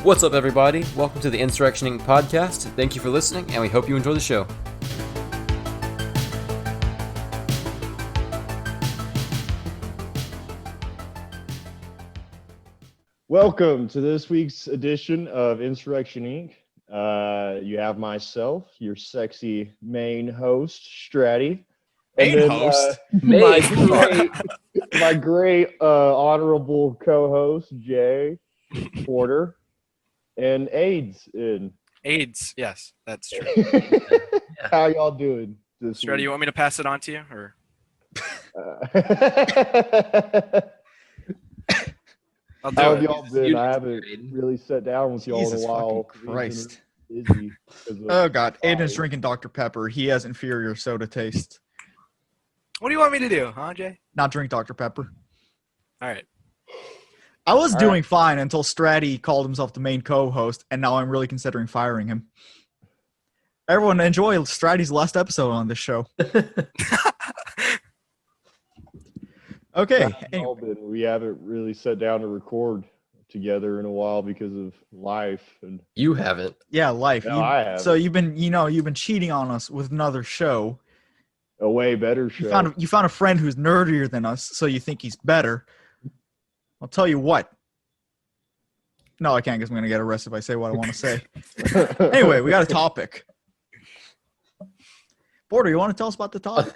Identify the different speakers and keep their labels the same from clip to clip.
Speaker 1: What's up, everybody? Welcome to the Insurrection Inc. podcast. Thank you for listening, and we hope you enjoy the show.
Speaker 2: Welcome to this week's edition of Insurrection Inc. You have myself, your sexy main host, Stratty. My great honorable co-host, Jay Porter. And Aiden.
Speaker 3: AIDS, yes, that's true.
Speaker 2: How y'all doing this
Speaker 3: Stratty, you want me to pass it on to you, or? I'll do
Speaker 2: How
Speaker 3: it.
Speaker 2: have y'all been? I haven't really sat down with y'all in a while.
Speaker 4: Christ.
Speaker 2: Busy
Speaker 4: Oh God, Aiden's drinking Dr. Pepper. He has inferior soda taste.
Speaker 3: What do you want me to do, huh, Jay?
Speaker 4: Not drink Dr. Pepper.
Speaker 3: All right.
Speaker 4: I was doing fine until Stratty called himself the main co-host, and now I'm really considering firing him. Everyone enjoy Stratty's last episode on this show. Okay.
Speaker 2: Anyway. We haven't really sat down to record together in a while because of life. And
Speaker 1: You haven't.
Speaker 4: Yeah, life.
Speaker 2: No, I haven't.
Speaker 4: So you've been cheating on us with another show.
Speaker 2: A way better show.
Speaker 4: You found a friend who's nerdier than us, so you think he's better. I'll tell you what. No, I can't because I'm going to get arrested if I say what I want to say. Anyway, we got a topic. Porter, you want to tell us about the topic?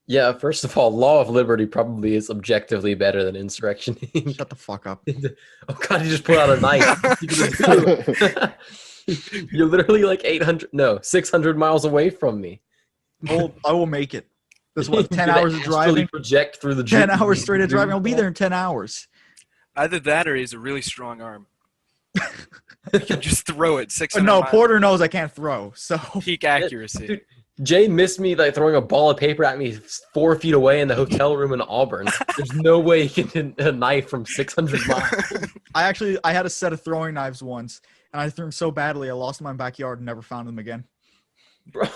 Speaker 1: Yeah, first of all, Law of Liberty probably is objectively better than Insurrection Inc.
Speaker 4: Shut the fuck up.
Speaker 1: Oh God, you just put out a knife. You're literally like 600 miles away from me.
Speaker 4: I will make it. This is what, 10 hours of driving?
Speaker 1: Project through the
Speaker 4: 10 hours straight of driving. I'll be there in 10 hours.
Speaker 3: Either that or he has a really strong arm. You can just throw it 600
Speaker 4: No,
Speaker 3: miles.
Speaker 4: Porter knows I can't throw, so.
Speaker 3: Peak accuracy.
Speaker 1: Dude, Jay missed me like throwing a ball of paper at me 4 feet away in the hotel room in Auburn. There's no way he can hit a knife from 600 miles.
Speaker 4: I had a set of throwing knives once, and I threw them so badly I lost them in my backyard and never found them again.
Speaker 1: Bro.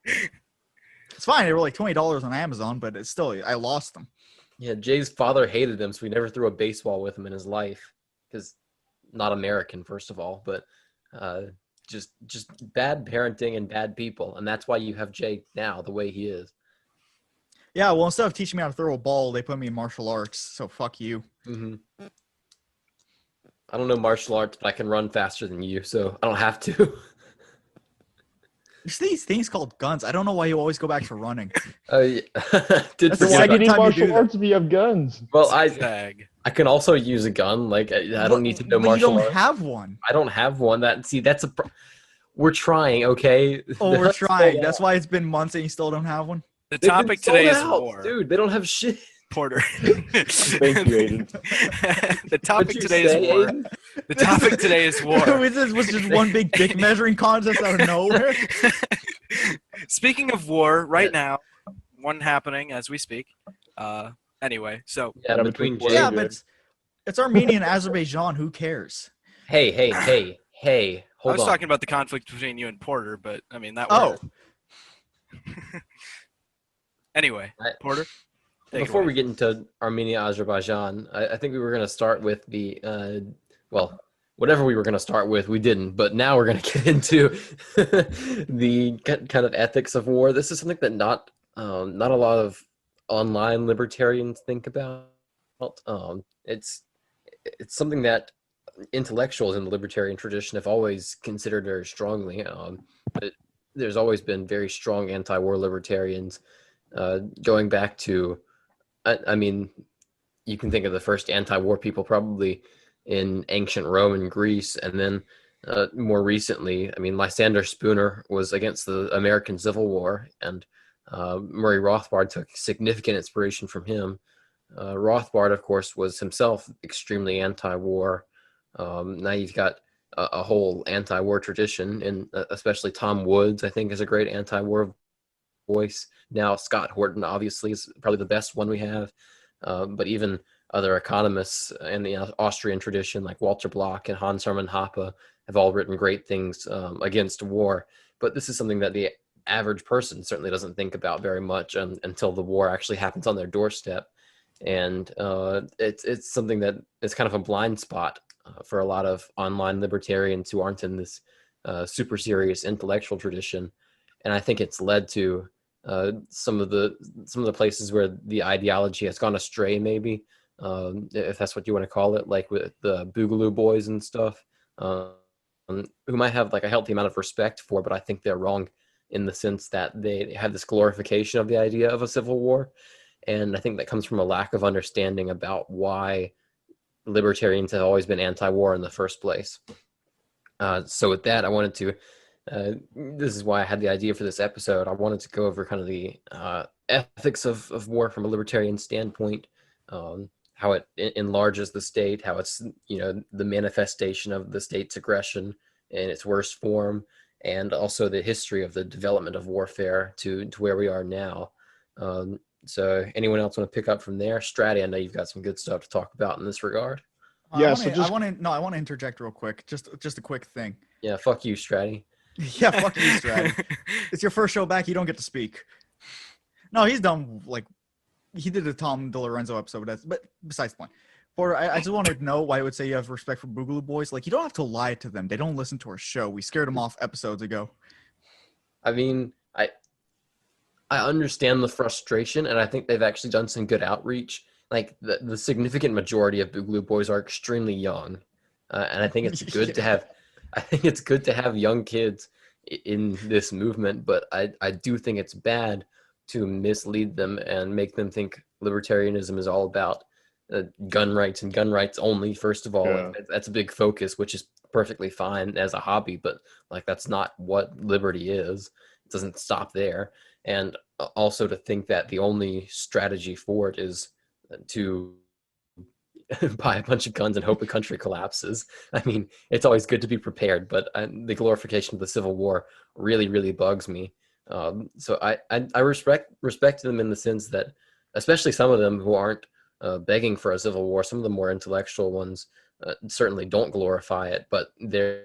Speaker 4: It's fine. They were like $20 on Amazon, but it's still, I lost them.
Speaker 1: Yeah, Jay's father hated him, so he never threw a baseball with him in his life. Because not American, first of all, but just bad parenting and bad people. And that's why you have Jay now the way he is.
Speaker 4: Yeah, well, instead of teaching me how to throw a ball, they put me in martial arts, so fuck you.
Speaker 1: Mm-hmm. I don't know martial arts, but I can run faster than you, so I don't have to.
Speaker 4: There's these things called guns. I don't know why you always go back to running.
Speaker 1: Yeah.
Speaker 2: Why do you need martial arts if you have guns?
Speaker 1: Well, I can also use a gun. Like I don't need to know martial arts.
Speaker 4: You don't have one.
Speaker 1: I don't have one. That's we're trying, okay?
Speaker 4: Oh, we're trying. That's why it's been months and you still don't have one.
Speaker 3: The topic today is war.
Speaker 1: Dude, they don't have shit.
Speaker 3: Porter.
Speaker 2: Thank you, Aiden.
Speaker 3: The topic today is war.
Speaker 1: Aiden?
Speaker 3: The topic today is war.
Speaker 4: This was just one big dick measuring contest out of nowhere.
Speaker 3: Speaking of war, right now, one happening as we speak. Anyway, so
Speaker 1: Yeah, between Jay.
Speaker 4: Yeah, but it's Armenia and Azerbaijan. Who cares?
Speaker 1: Hey.
Speaker 3: I
Speaker 1: Hold
Speaker 3: was
Speaker 1: on.
Speaker 3: talking about the conflict between you and Porter, but I mean that.
Speaker 4: Oh.
Speaker 3: Anyway, Porter.
Speaker 1: Before we get into Armenia, Azerbaijan, I think we were going to start with the, whatever we were going to start with, we didn't. But now we're going to get into the kind of ethics of war. This is something that not a lot of online libertarians think about. It's something that intellectuals in the libertarian tradition have always considered very strongly. But there's always been very strong anti-war libertarians going back to. I mean, you can think of the first anti-war people probably in ancient Rome and Greece, and then more recently, I mean, Lysander Spooner was against the American Civil War, and Murray Rothbard took significant inspiration from him. Rothbard, of course, was himself extremely anti-war. Now you've got a whole anti-war tradition, and especially Tom Woods, I think, is a great anti-war voice. Now Scott Horton obviously is probably the best one we have, but even other economists in the Austrian tradition like Walter Block and Hans Hermann Hoppe have all written great things against war. But this is something that the average person certainly doesn't think about very much until the war actually happens on their doorstep. And it's something that is kind of a blind spot for a lot of online libertarians who aren't in this super serious intellectual tradition, and I think it's led to some of the places where the ideology has gone astray, maybe, if that's what you want to call it, like with the Boogaloo Boys and stuff, who might have like a healthy amount of respect for, but I think they're wrong in the sense that they have this glorification of the idea of a civil war, and I think that comes from a lack of understanding about why libertarians have always been anti-war in the first place. So with that, I wanted to this is why I had the idea for this episode. I wanted to go over kind of the ethics of war from a libertarian standpoint, how it enlarges the state, how it's, the manifestation of the state's aggression in its worst form, and also the history of the development of warfare to where we are now. So anyone else want to pick up from there? Stratty, I know you've got some good stuff to talk about in this regard.
Speaker 2: Yeah,
Speaker 4: I want to interject real quick. Just a quick thing.
Speaker 1: Yeah, fuck you, Stratty.
Speaker 4: Yeah, fuck you, Stratty. It's your first show back. You don't get to speak. No, he's done, like, he did a Tom DeLorenzo episode, but besides the point. I just wanted to know why I would say you have respect for Boogaloo Boys. Like, you don't have to lie to them. They don't listen to our show. We scared them off episodes ago.
Speaker 1: I mean, I understand the frustration, and I think they've actually done some good outreach. Like, the significant majority of Boogaloo Boys are extremely young, and I think it's good to have. I think it's good to have young kids in this movement, but I do think it's bad to mislead them and make them think libertarianism is all about gun rights and gun rights only. First of all,
Speaker 2: Yeah.
Speaker 1: that's a big focus, which is perfectly fine as a hobby, but like that's not what liberty is. It doesn't stop there. And also to think that the only strategy for it is to buy a bunch of guns and hope the country collapses. I mean, it's always good to be prepared, but the glorification of the Civil War really, really bugs me. So I respect them in the sense that, especially some of them who aren't begging for a civil war, some of the more intellectual ones certainly don't glorify it, but they're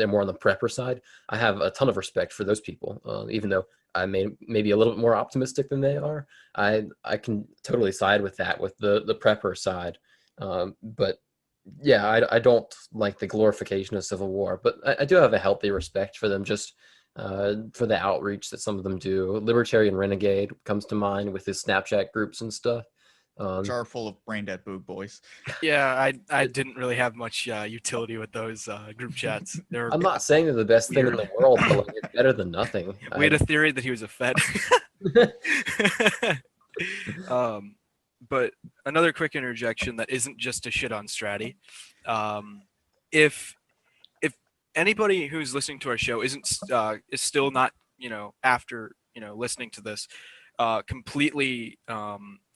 Speaker 1: more on the prepper side. I have a ton of respect for those people, even though I may be a little bit more optimistic than they are. I can totally side with that, with the prepper side. But yeah, I don't like the glorification of civil war, but I do have a healthy respect for them, just for the outreach that some of them do. Libertarian Renegade comes to mind with his Snapchat groups and stuff.
Speaker 4: Jar full of brain dead boog boys.
Speaker 3: Yeah, I didn't really have much utility with those group chats. They're
Speaker 1: I'm not saying they're the best thing in
Speaker 3: weird.
Speaker 1: the world, but like, it's better than nothing.
Speaker 3: We had a theory that he was a Fed. But another quick interjection that isn't just to shit on Stratty. If anybody who's listening to our show is still not, after listening to this, completely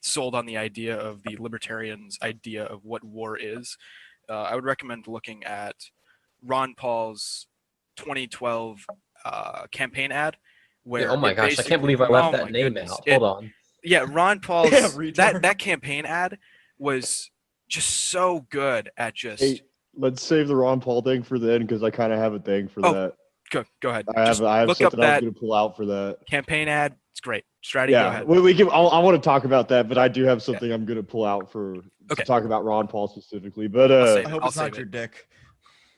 Speaker 3: sold on the idea of the libertarians' idea of what war is, I would recommend looking at Ron Paul's 2012 campaign ad. Where
Speaker 1: oh my gosh, I can't believe I left that name out. Hold on.
Speaker 3: Yeah, Ron Paul's
Speaker 4: retard.
Speaker 3: that campaign ad was just so good at just.
Speaker 2: Hey, let's save the Ron Paul thing for the end because I kind of have a thing for that.
Speaker 3: Go ahead.
Speaker 2: I have
Speaker 3: Look up
Speaker 2: something I was
Speaker 3: that
Speaker 2: going to pull out for that.
Speaker 3: campaign ad. It's great. Stratty, go ahead.
Speaker 2: we can. I want to talk about that, but I do have something I'm going to pull out to
Speaker 3: Okay.
Speaker 2: talk about Ron Paul specifically. But
Speaker 3: I'll
Speaker 4: I hope
Speaker 3: I'll
Speaker 4: it's not
Speaker 3: save
Speaker 4: your
Speaker 3: it.
Speaker 4: dick.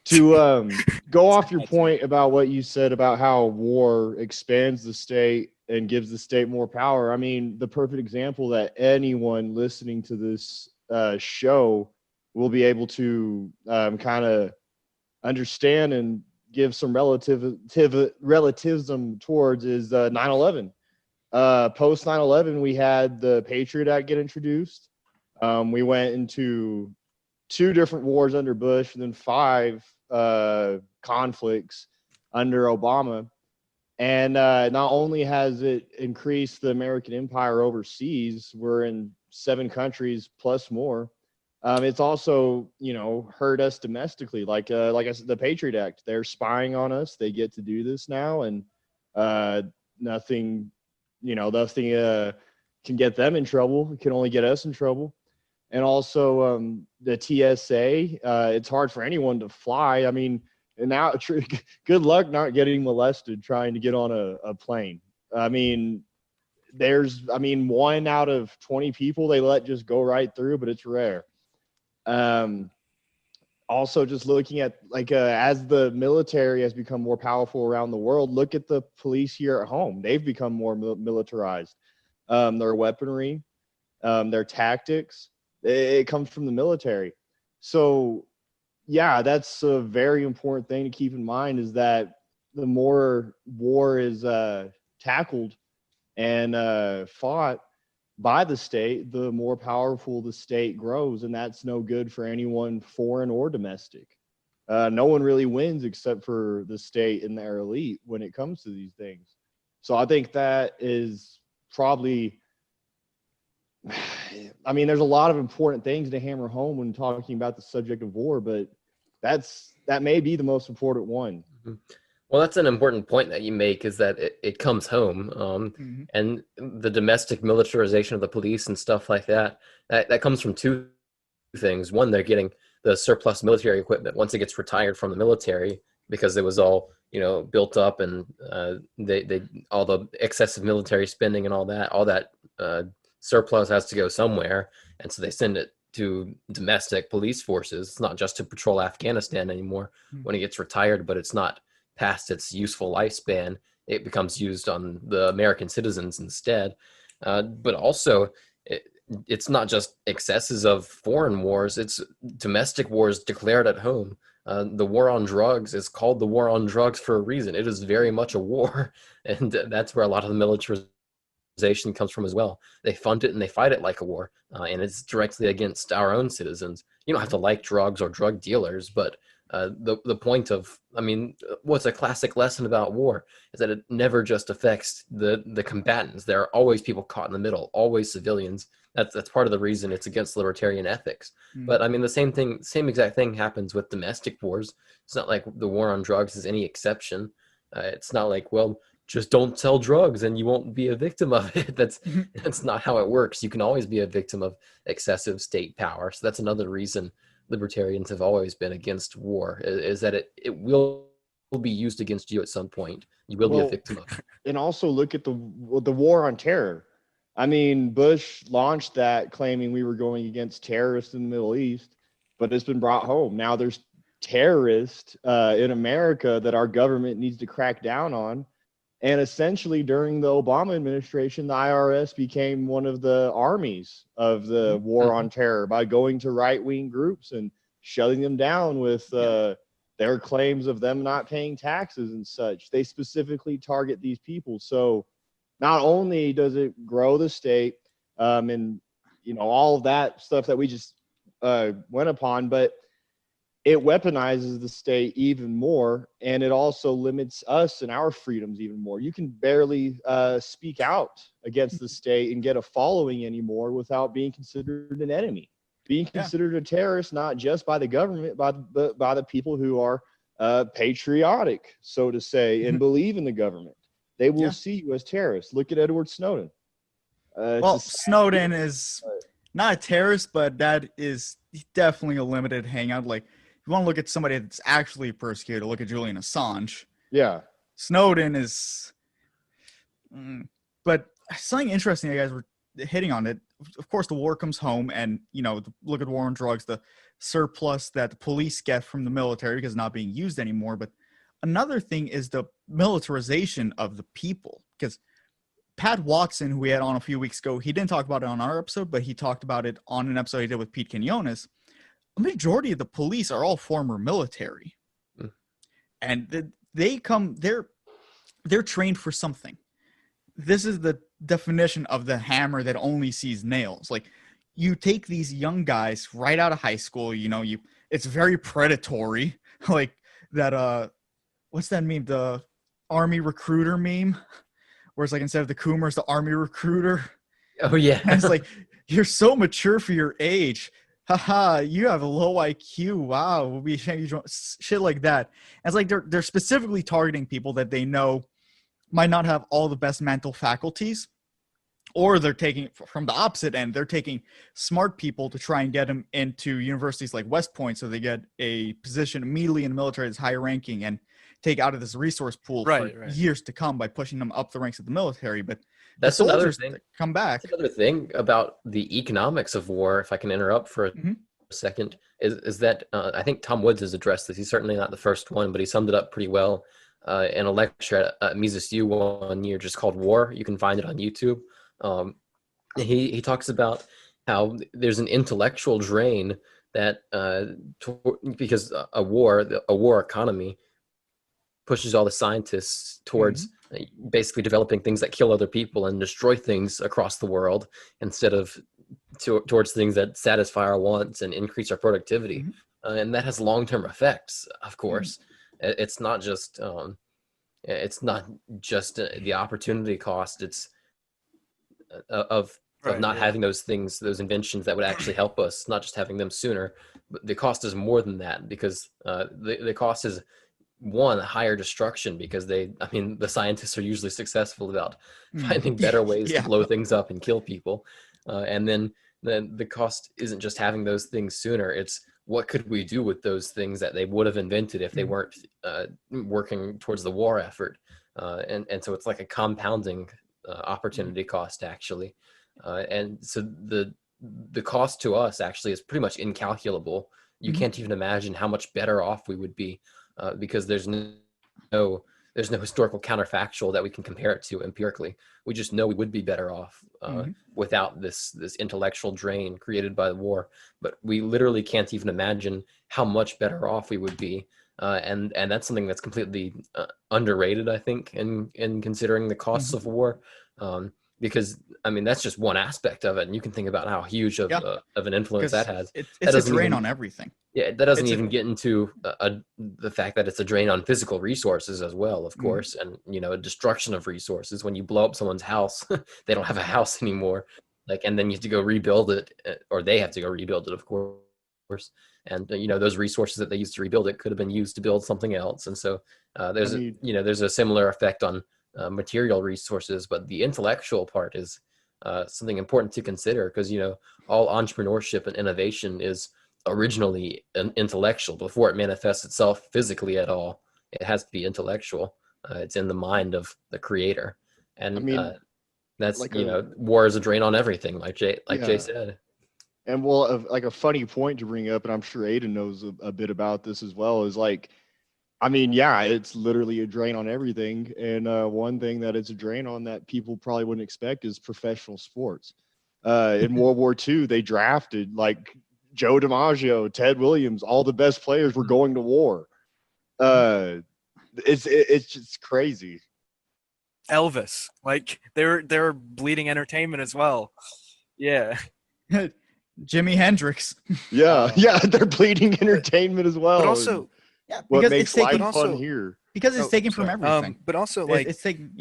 Speaker 2: to go off your point about what you said about how war expands the state and gives the state more power. I mean, the perfect example that anyone listening to this show will be able to kind of understand and give some relativism towards is 9/11. Post 9/11, we had the Patriot Act get introduced. We went into 2 different wars under Bush and then 5 conflicts under Obama. And not only has it increased the American empire overseas, we're in 7 countries plus more. It's also, hurt us domestically. Like I said, the Patriot Act, they're spying on us. They get to do this now, and nothing can get them in trouble. It can only get us in trouble. And also the TSA, it's hard for anyone to fly. I mean, and now good luck not getting molested trying to get on a plane. I mean, 1 out of 20 people they let just go right through, but it's rare. also just looking at like as the military has become more powerful around the world, look at the police here at home. They've become more militarized. Their weaponry, their tactics, it comes from the military. So yeah, that's a very important thing to keep in mind, is that the more war is tackled and fought by the state, the more powerful the state grows, and that's no good for anyone, foreign or domestic. No one really wins except for the state and their elite when it comes to these things. So I think that is probably, I mean, there's a lot of important things to hammer home when talking about the subject of war, but that may be the most important one.
Speaker 1: Well, that's an important point that you make, is that it comes home, and the domestic militarization of the police and stuff like that comes from two things. One, they're getting the surplus military equipment once it gets retired from the military, because it was all, built up, and they all the excessive military spending and all that surplus has to go somewhere, and so they send it to domestic police forces. It's not just to patrol Afghanistan anymore when it gets retired, but it's not past its useful lifespan. It becomes used on the American citizens instead. But also, it's not just excesses of foreign wars, it's domestic wars declared at home. The war on drugs is called the war on drugs for a reason. It is very much a war, and that's where a lot of the militarization comes from as well. They fund it and they fight it like a war, and it's directly against our own citizens. You don't have to like drugs or drug dealers, but the point of, what's a classic lesson about war is that it never just affects the combatants. There are always people caught in the middle, always civilians. That's part of the reason it's against libertarian ethics. But the same exact thing happens with domestic wars. It's not like the war on drugs is any exception. It's not like, well, just don't sell drugs and you won't be a victim of it. That's not how it works. You can always be a victim of excessive state power. So that's another reason libertarians have always been against war, is that it will be used against you at some point. You will be a victim of it.
Speaker 2: And also look at the war on terror. Bush launched that claiming we were going against terrorists in the Middle East, but it's been brought home. Now there's terrorists in America that our government needs to crack down on. And essentially, during the Obama administration, the IRS became one of the armies of the war on terror by going to right-wing groups and shutting them down with their claims of them not paying taxes and such. They specifically target these people. So not only does it grow the state and all of that stuff that we just went upon, but it weaponizes the state even more, and it also limits us and our freedoms even more. You can barely speak out against the state and get a following anymore without being considered an enemy, being considered a terrorist, not just by the government, but by the people who are patriotic, so to say, and believe in the government. They will see you as terrorists. Look at Edward Snowden.
Speaker 4: Snowden is not a terrorist, but that is definitely a limited hangout. Like, if you want to look at somebody that's actually persecuted, look at Julian Assange.
Speaker 2: Yeah.
Speaker 4: Snowden is... But something interesting you guys were hitting on it. Of course, the war comes home, and, look at war on drugs, the surplus that the police get from the military because it's not being used anymore. But another thing is the militarization of the people, because Pat Watson, who we had on a few weeks ago, he didn't talk about it on our episode, but he talked about it on an episode he did with Pete Quinones. A majority of the police are all former military, and they're trained for something. This is the definition of the hammer that only sees nails. Like, you take these young guys right out of high school, it's very predatory. Like that, what's that meme? The army recruiter meme, where it's like, instead of the Coomers, the army recruiter.
Speaker 1: Oh yeah.
Speaker 4: And it's like, you're so mature for your age. Haha, you have a low IQ. Wow, we'll be shit like that. And it's like they're specifically targeting people that they know might not have all the best mental faculties, or they're taking from the opposite end. They're taking smart people to try and get them into universities like West Point, so they get a position immediately in the military that's higher ranking and take out of this resource pool for years to come by pushing them up the ranks of the military. But
Speaker 1: that's another thing.
Speaker 4: Come back.
Speaker 1: That's another thing about the economics of war, if I can interrupt for a second is that I think Tom Woods has addressed this. He's certainly not the first one, but he summed it up pretty well in a lecture at Mises U one year just called War. You can find it on YouTube. He talks about how there's an intellectual drain that because a war economy pushes all the scientists towards basically developing things that kill other people and destroy things across the world instead of towards things that satisfy our wants and increase our productivity. And that has long-term effects, of course. It's not just the opportunity cost. It's of not having those things, those inventions that would actually help us, not just having them sooner. But the cost is more than that, because the cost is, one, higher destruction, because the scientists are usually successful about finding better ways to blow things up and kill people. And then the cost isn't just having those things sooner. It's what could we do with those things that they would have invented if they weren't working towards the war effort. And so it's like a compounding opportunity cost, actually. And so the cost to us actually is pretty much incalculable. You can't even imagine how much better off we would be, because there's no historical counterfactual that we can compare it to empirically. We just know we would be better off without this intellectual drain created by the war. But we literally can't even imagine how much better off we would be. And that's something that's completely underrated, I think, in considering the costs of war. Because that's just one aspect of it, and you can think about how huge of an influence that has.
Speaker 4: It's a drain on everything.
Speaker 1: Yeah, that doesn't even get into the fact that it's a drain on physical resources as well, of course, and a destruction of resources. When you blow up someone's house, they don't have a house anymore, and then you have to go rebuild it, or they have to go rebuild it, of course. And those resources that they used to rebuild it could have been used to build something else. And so there's a similar effect on material resources, but the intellectual part is something important to consider, because all entrepreneurship and innovation is originally intellectual before it manifests itself physically at all. It has to be intellectual. It's in the mind of the creator, and that's war is a drain on everything, like Jay said.
Speaker 2: And a funny point to bring up, and I'm sure Aiden knows a bit about this as well, is it's literally a drain on everything. And one thing that it's a drain on that people probably wouldn't expect is professional sports. In World War II, they drafted Joe DiMaggio, Ted Williams, all the best players were going to war. It's just crazy.
Speaker 3: Elvis, they're bleeding entertainment as well. Yeah.
Speaker 4: Jimi Hendrix.
Speaker 2: Yeah, they're bleeding entertainment as well.
Speaker 3: But also,
Speaker 2: what makes life fun here?
Speaker 4: Because it's taken from everything.
Speaker 3: But also,
Speaker 4: it's taken.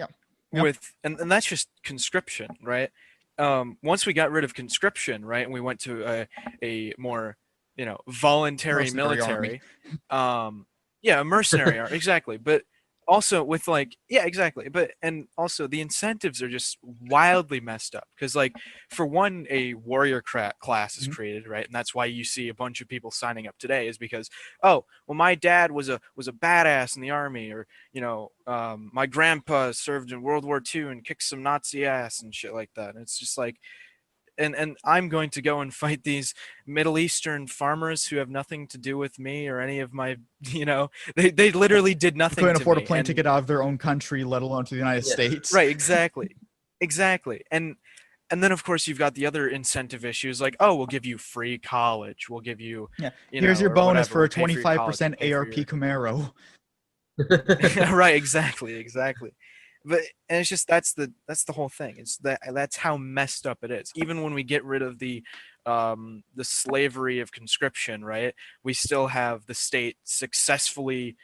Speaker 3: And that's just conscription, right? Once we got rid of conscription, right, and we went to a more, voluntary military, a mercenary army, exactly. But also with exactly. But and also the incentives are just wildly messed up, because for one, a warrior class is created, right, and that's why you see a bunch of people signing up today, is because my dad was a badass in the army, or my grandpa served in World War II and kicked some Nazi ass and shit like that. And it's just and I'm going to go and fight these Middle Eastern farmers who have nothing to do with me or any of my, they literally did nothing.
Speaker 4: Couldn't afford a plane ticket out of their own country, let alone to the United States.
Speaker 3: Right, exactly. And then of course you've got the other incentive issues, we'll give you free college, we'll give you,
Speaker 4: here's your bonus for a 25% ARP Camaro.
Speaker 3: Right, exactly. But and it's just that's the whole thing. That's how messed up it is. Even when we get rid of the slavery of conscription, right? We still have the state successfully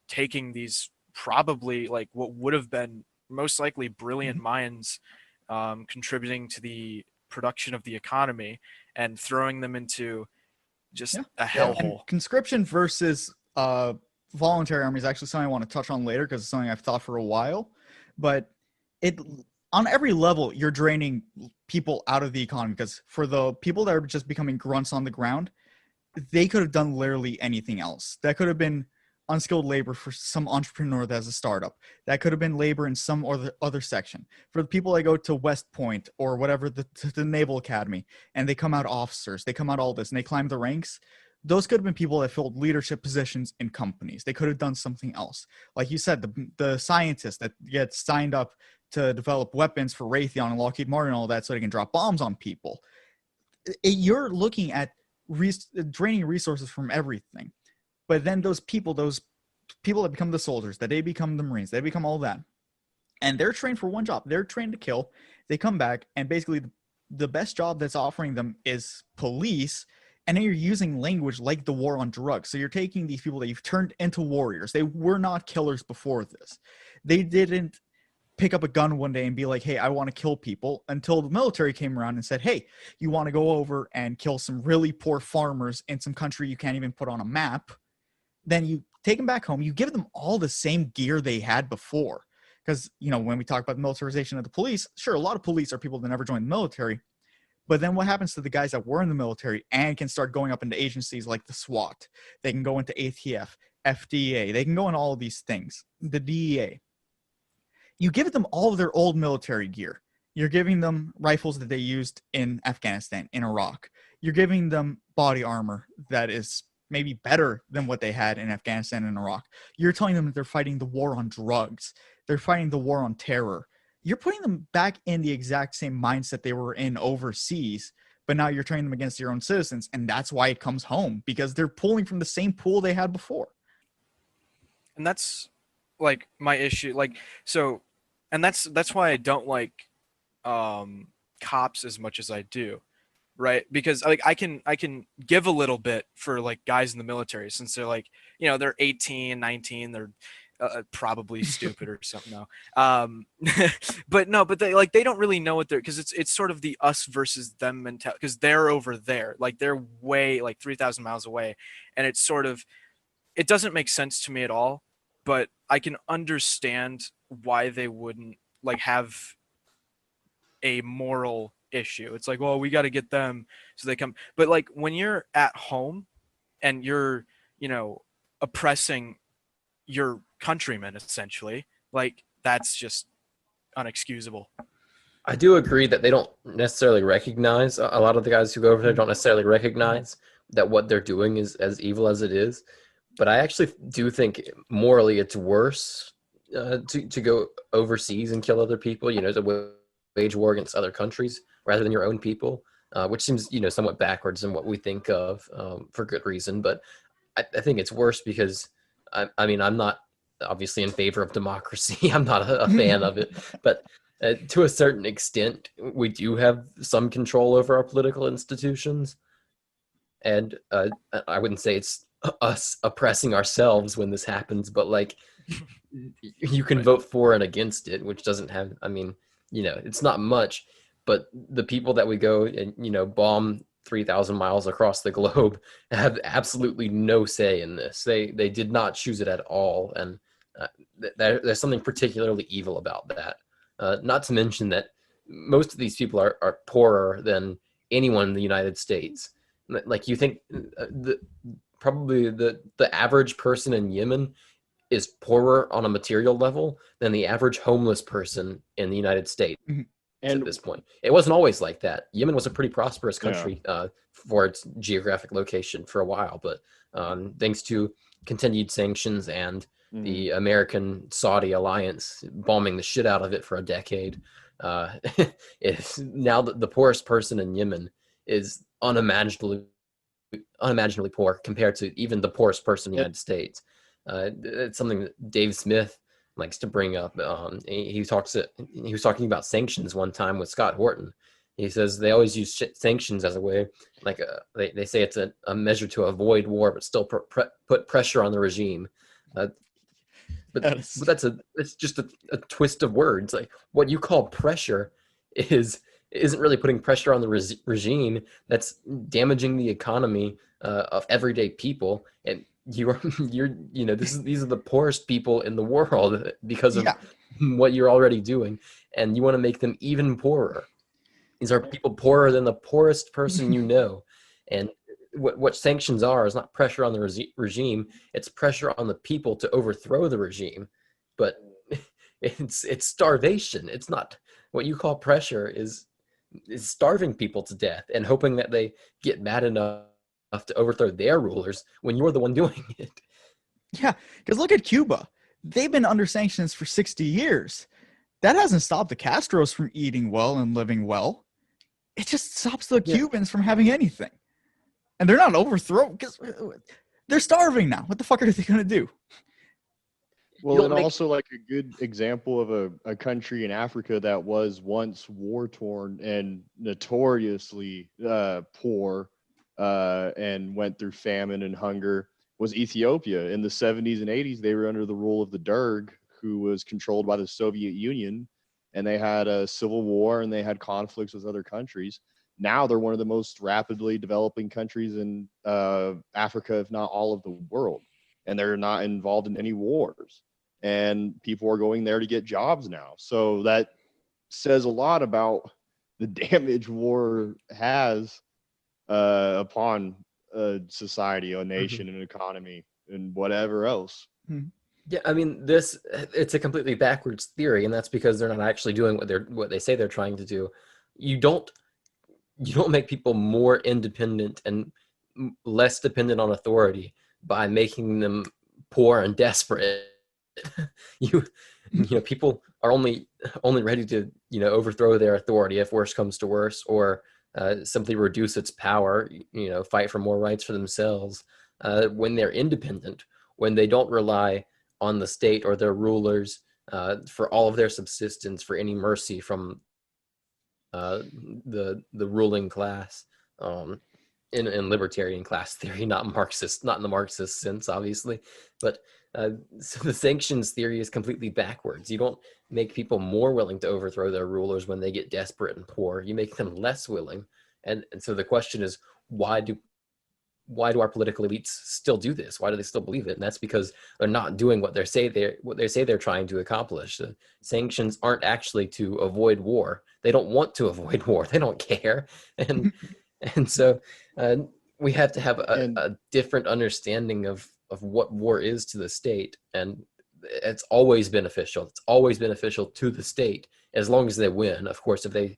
Speaker 3: taking these probably what would have been most likely brilliant minds, contributing to the production of the economy, and throwing them into just a hellhole.
Speaker 4: Conscription versus voluntary army is actually something I want to touch on later, because it's something I've thought for a while. But on every level, you're draining people out of the economy, because for the people that are just becoming grunts on the ground, they could have done literally anything else. That could have been unskilled labor for some entrepreneur that has a startup. That could have been labor in some other section. For the people that go to West Point or whatever, the Naval Academy, and they come out officers, they come out all this, and they climb the ranks, those could have been people that filled leadership positions in companies. They could have done something else. Like you said, the scientists that get signed up to develop weapons for Raytheon and Lockheed Martin and all that so they can drop bombs on people. You're looking at draining resources from everything. But then those people that become the soldiers, that they become the Marines, they become all that. And they're trained for one job. They're trained to kill. They come back, and basically the best job that's offering them is police. And then you're using language like the war on drugs. So you're taking these people that you've turned into warriors. They were not killers before this. They didn't pick up a gun one day and be like, hey, I want to kill people, until the military came around and said, hey, you want to go over and kill some really poor farmers in some country you can't even put on a map. Then you take them back home. You give them all the same gear they had before. Because, when we talk about the militarization of the police, sure, a lot of police are people that never joined the military. But then what happens to the guys that were in the military and can start going up into agencies like the SWAT? They can go into ATF, FDA. They can go in all of these things. The DEA. You give them all of their old military gear. You're giving them rifles that they used in Afghanistan, in Iraq. You're giving them body armor that is maybe better than what they had in Afghanistan and Iraq. You're telling them that they're fighting the war on drugs. They're fighting the war on terror. You're putting them back in the exact same mindset they were in overseas, but now you're training them against your own citizens, and that's why it comes home, because they're pulling from the same pool they had before.
Speaker 3: And that's like my issue. And that's why I don't like cops as much as I do. Right, because I can give a little bit for like guys in the military, since they're like, they're 18, 19, they're probably stupid or something. No, but they don't really know what they're, because it's sort of the us versus them mentality, because they're over there, like they're way like 3,000 miles away, and it's sort of, it doesn't make sense to me at all. But I can understand why they wouldn't like have a moral issue. It's like, well, we got to get them so they come. But like when you're at home and you're, oppressing your countrymen, essentially, like that's just unexcusable.
Speaker 1: I do agree that they don't necessarily recognize, a lot of the guys who go over there don't necessarily recognize that what they're doing is as evil as it is. But I actually do think morally it's worse to go overseas and kill other people, to wage war against other countries rather than your own people, which seems, somewhat backwards in what we think of, for good reason. But I think it's worse because, I'm not obviously in favor of democracy. I'm not a fan of it. But to a certain extent, we do have some control over our political institutions. And I wouldn't say it's us oppressing ourselves when this happens, but like you can vote for and against it, which doesn't have, it's not much, but the people that we go and, bomb 3,000 miles across the globe have absolutely no say in this. They did not choose it at all. And there's something particularly evil about that. Not to mention that most of these people are poorer than anyone in the United States. Like you think probably the average person in Yemen is poorer on a material level than the average homeless person in the United States.
Speaker 2: And
Speaker 1: at this point, it wasn't always like that. Yemen was a pretty prosperous country for its geographic location for a while, but thanks to continued sanctions and the American-Saudi alliance bombing the shit out of it for a decade, it's now the poorest person in Yemen is unimaginably poor compared to even the poorest person in the United States. It's something that Dave Smith likes to bring up. He was talking about sanctions one time with Scott Horton. He says they always use sanctions as a way, like they say it's a measure to avoid war, but still put pressure on the regime. But it's just a twist of words. Like what you call pressure isn't really putting pressure on the regime. That's damaging the economy of everyday people. And these are the poorest people in the world because of what you're already doing, and you want to make them even poorer. These are people poorer than the poorest person you know, and what sanctions are is not pressure on the regime, it's pressure on the people to overthrow the regime. But it's starvation. It's not what you call pressure is starving people to death and hoping that they get mad enough to overthrow their rulers when you're the one doing it.
Speaker 4: Yeah, because look at Cuba. They've been under sanctions for 60 years. That hasn't stopped the Castros from eating well and living well. It just stops the Cubans from having anything. And they're not overthrown because they're starving now. What the fuck are they going to do?
Speaker 2: Well, and also like a good example of a country in Africa that was once war-torn and notoriously poor and went through famine and hunger was Ethiopia. In the 70s and 80s, they were under the rule of the Derg, who was controlled by the Soviet Union, and they had a civil war and they had conflicts with other countries. Now they're one of the most rapidly developing countries in Africa, if not all of the world, and they're not involved in any wars. And people are going there to get jobs now. So that says a lot about the damage war has upon society, a nation, an economy, and whatever else.
Speaker 1: Yeah, I mean, it's a completely backwards theory, and that's because they're not actually doing what they say they're trying to do. You don't make people more independent and less dependent on authority by making them poor and desperate. you know, people are only ready to overthrow their authority if worse comes to worse, or simply reduce its power, fight for more rights for themselves when they're independent, when they don't rely on the state or their rulers for all of their subsistence, for any mercy from the ruling class, in libertarian class theory, not in the Marxist sense, obviously. But so the sanctions theory is completely backwards. You don't make people more willing to overthrow their rulers when they get desperate and poor. You make them less willing. And so the question is, why do our political elites still do this? Why do they still believe it? And that's because they're not doing what they say they're trying to accomplish. The sanctions aren't actually to avoid war. They don't want to avoid war. They don't care. And so we have to have a different understanding of what war is to the state. And it's always beneficial. It's always beneficial to the state as long as they win. Of course, if they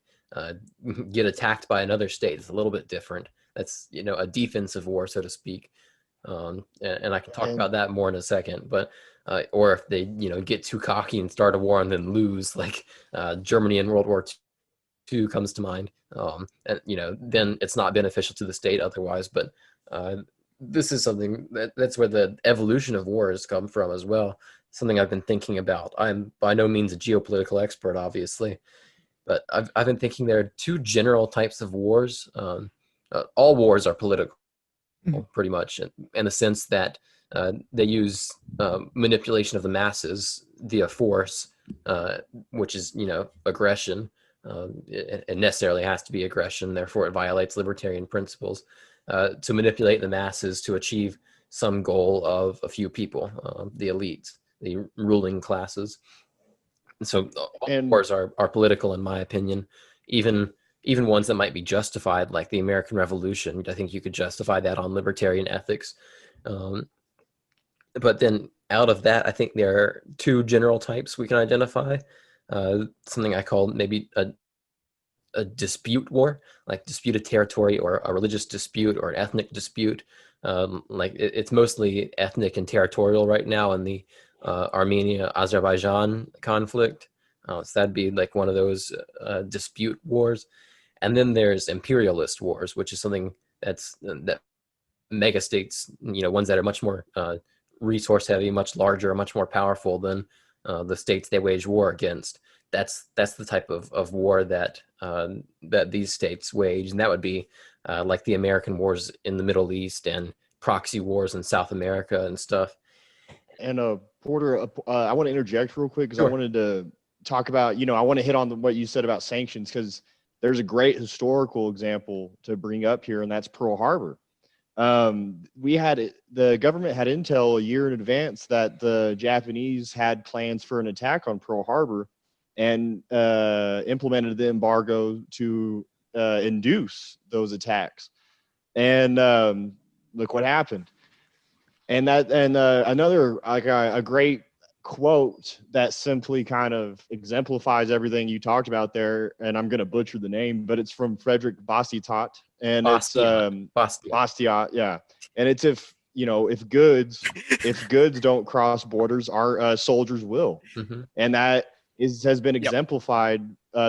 Speaker 1: get attacked by another state, it's a little bit different. That's a defensive war, so to speak, and I can talk about that more in a second. But or if they get too cocky and start a war and then lose, like Germany in World War II comes to mind, and then it's not beneficial to the state otherwise. But this is something that's where the evolution of wars come from as well. Something I've been thinking about. I'm by no means a geopolitical expert, obviously, but I've been thinking there are two general types of wars. All wars are political, pretty much, in the sense that they use manipulation of the masses via force, which is aggression. It necessarily has to be aggression, therefore it violates libertarian principles, to manipulate the masses to achieve some goal of a few people, the elites, the ruling classes. And so all wars are political, in my opinion, even ones that might be justified, like the American Revolution. I think you could justify that on libertarian ethics. But then out of that, I think there are two general types we can identify. Something I call maybe a dispute war, like disputed territory, or a religious dispute, or an ethnic dispute. Like it's mostly ethnic and territorial right now in the Armenia-Azerbaijan conflict. So that'd be like one of those dispute wars. And then there's imperialist wars, which is something that mega states, ones that are much more resource heavy, much larger, much more powerful than the states they wage war against. That's the type of war that these states wage, and that would be like the American wars in the Middle East and proxy wars in South America and stuff.
Speaker 2: And Porter, I want to interject real quick because
Speaker 1: Sure.
Speaker 2: I wanted to talk about, I want to hit on what you said about sanctions, because there's a great historical example to bring up here, and that's Pearl Harbor. The government had intel a year in advance that the Japanese had plans for an attack on Pearl Harbor, and implemented the embargo to induce those attacks. And look what happened. And another like a great quote that simply kind of exemplifies everything you talked about there. And I'm going to butcher the name, but it's from Frederick Bastiat, and it's
Speaker 1: Bastiat.
Speaker 2: Bastiat, yeah. And it's if goods don't cross borders, our soldiers will.
Speaker 1: Mm-hmm.
Speaker 2: And that has been exemplified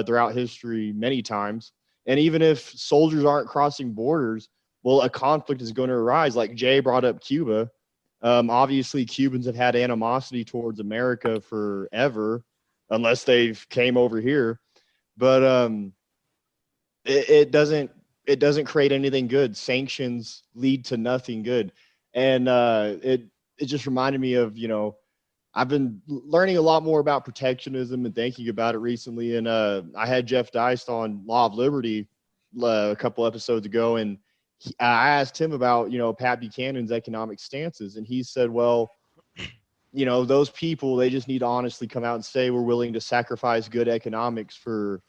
Speaker 2: throughout history many times. And even if soldiers aren't crossing borders, well, a conflict is going to arise. Like Jay brought up Cuba. Obviously, Cubans have had animosity towards America forever, unless they've came over here. But it doesn't create anything good. Sanctions lead to nothing good, and it just reminded me of I've been learning a lot more about protectionism and thinking about it recently. And I had Jeff Deist on Law of Liberty a couple episodes ago, and I asked him about, Pat Buchanan's economic stances. And he said, well, those people, they just need to honestly come out and say we're willing to sacrifice good economics to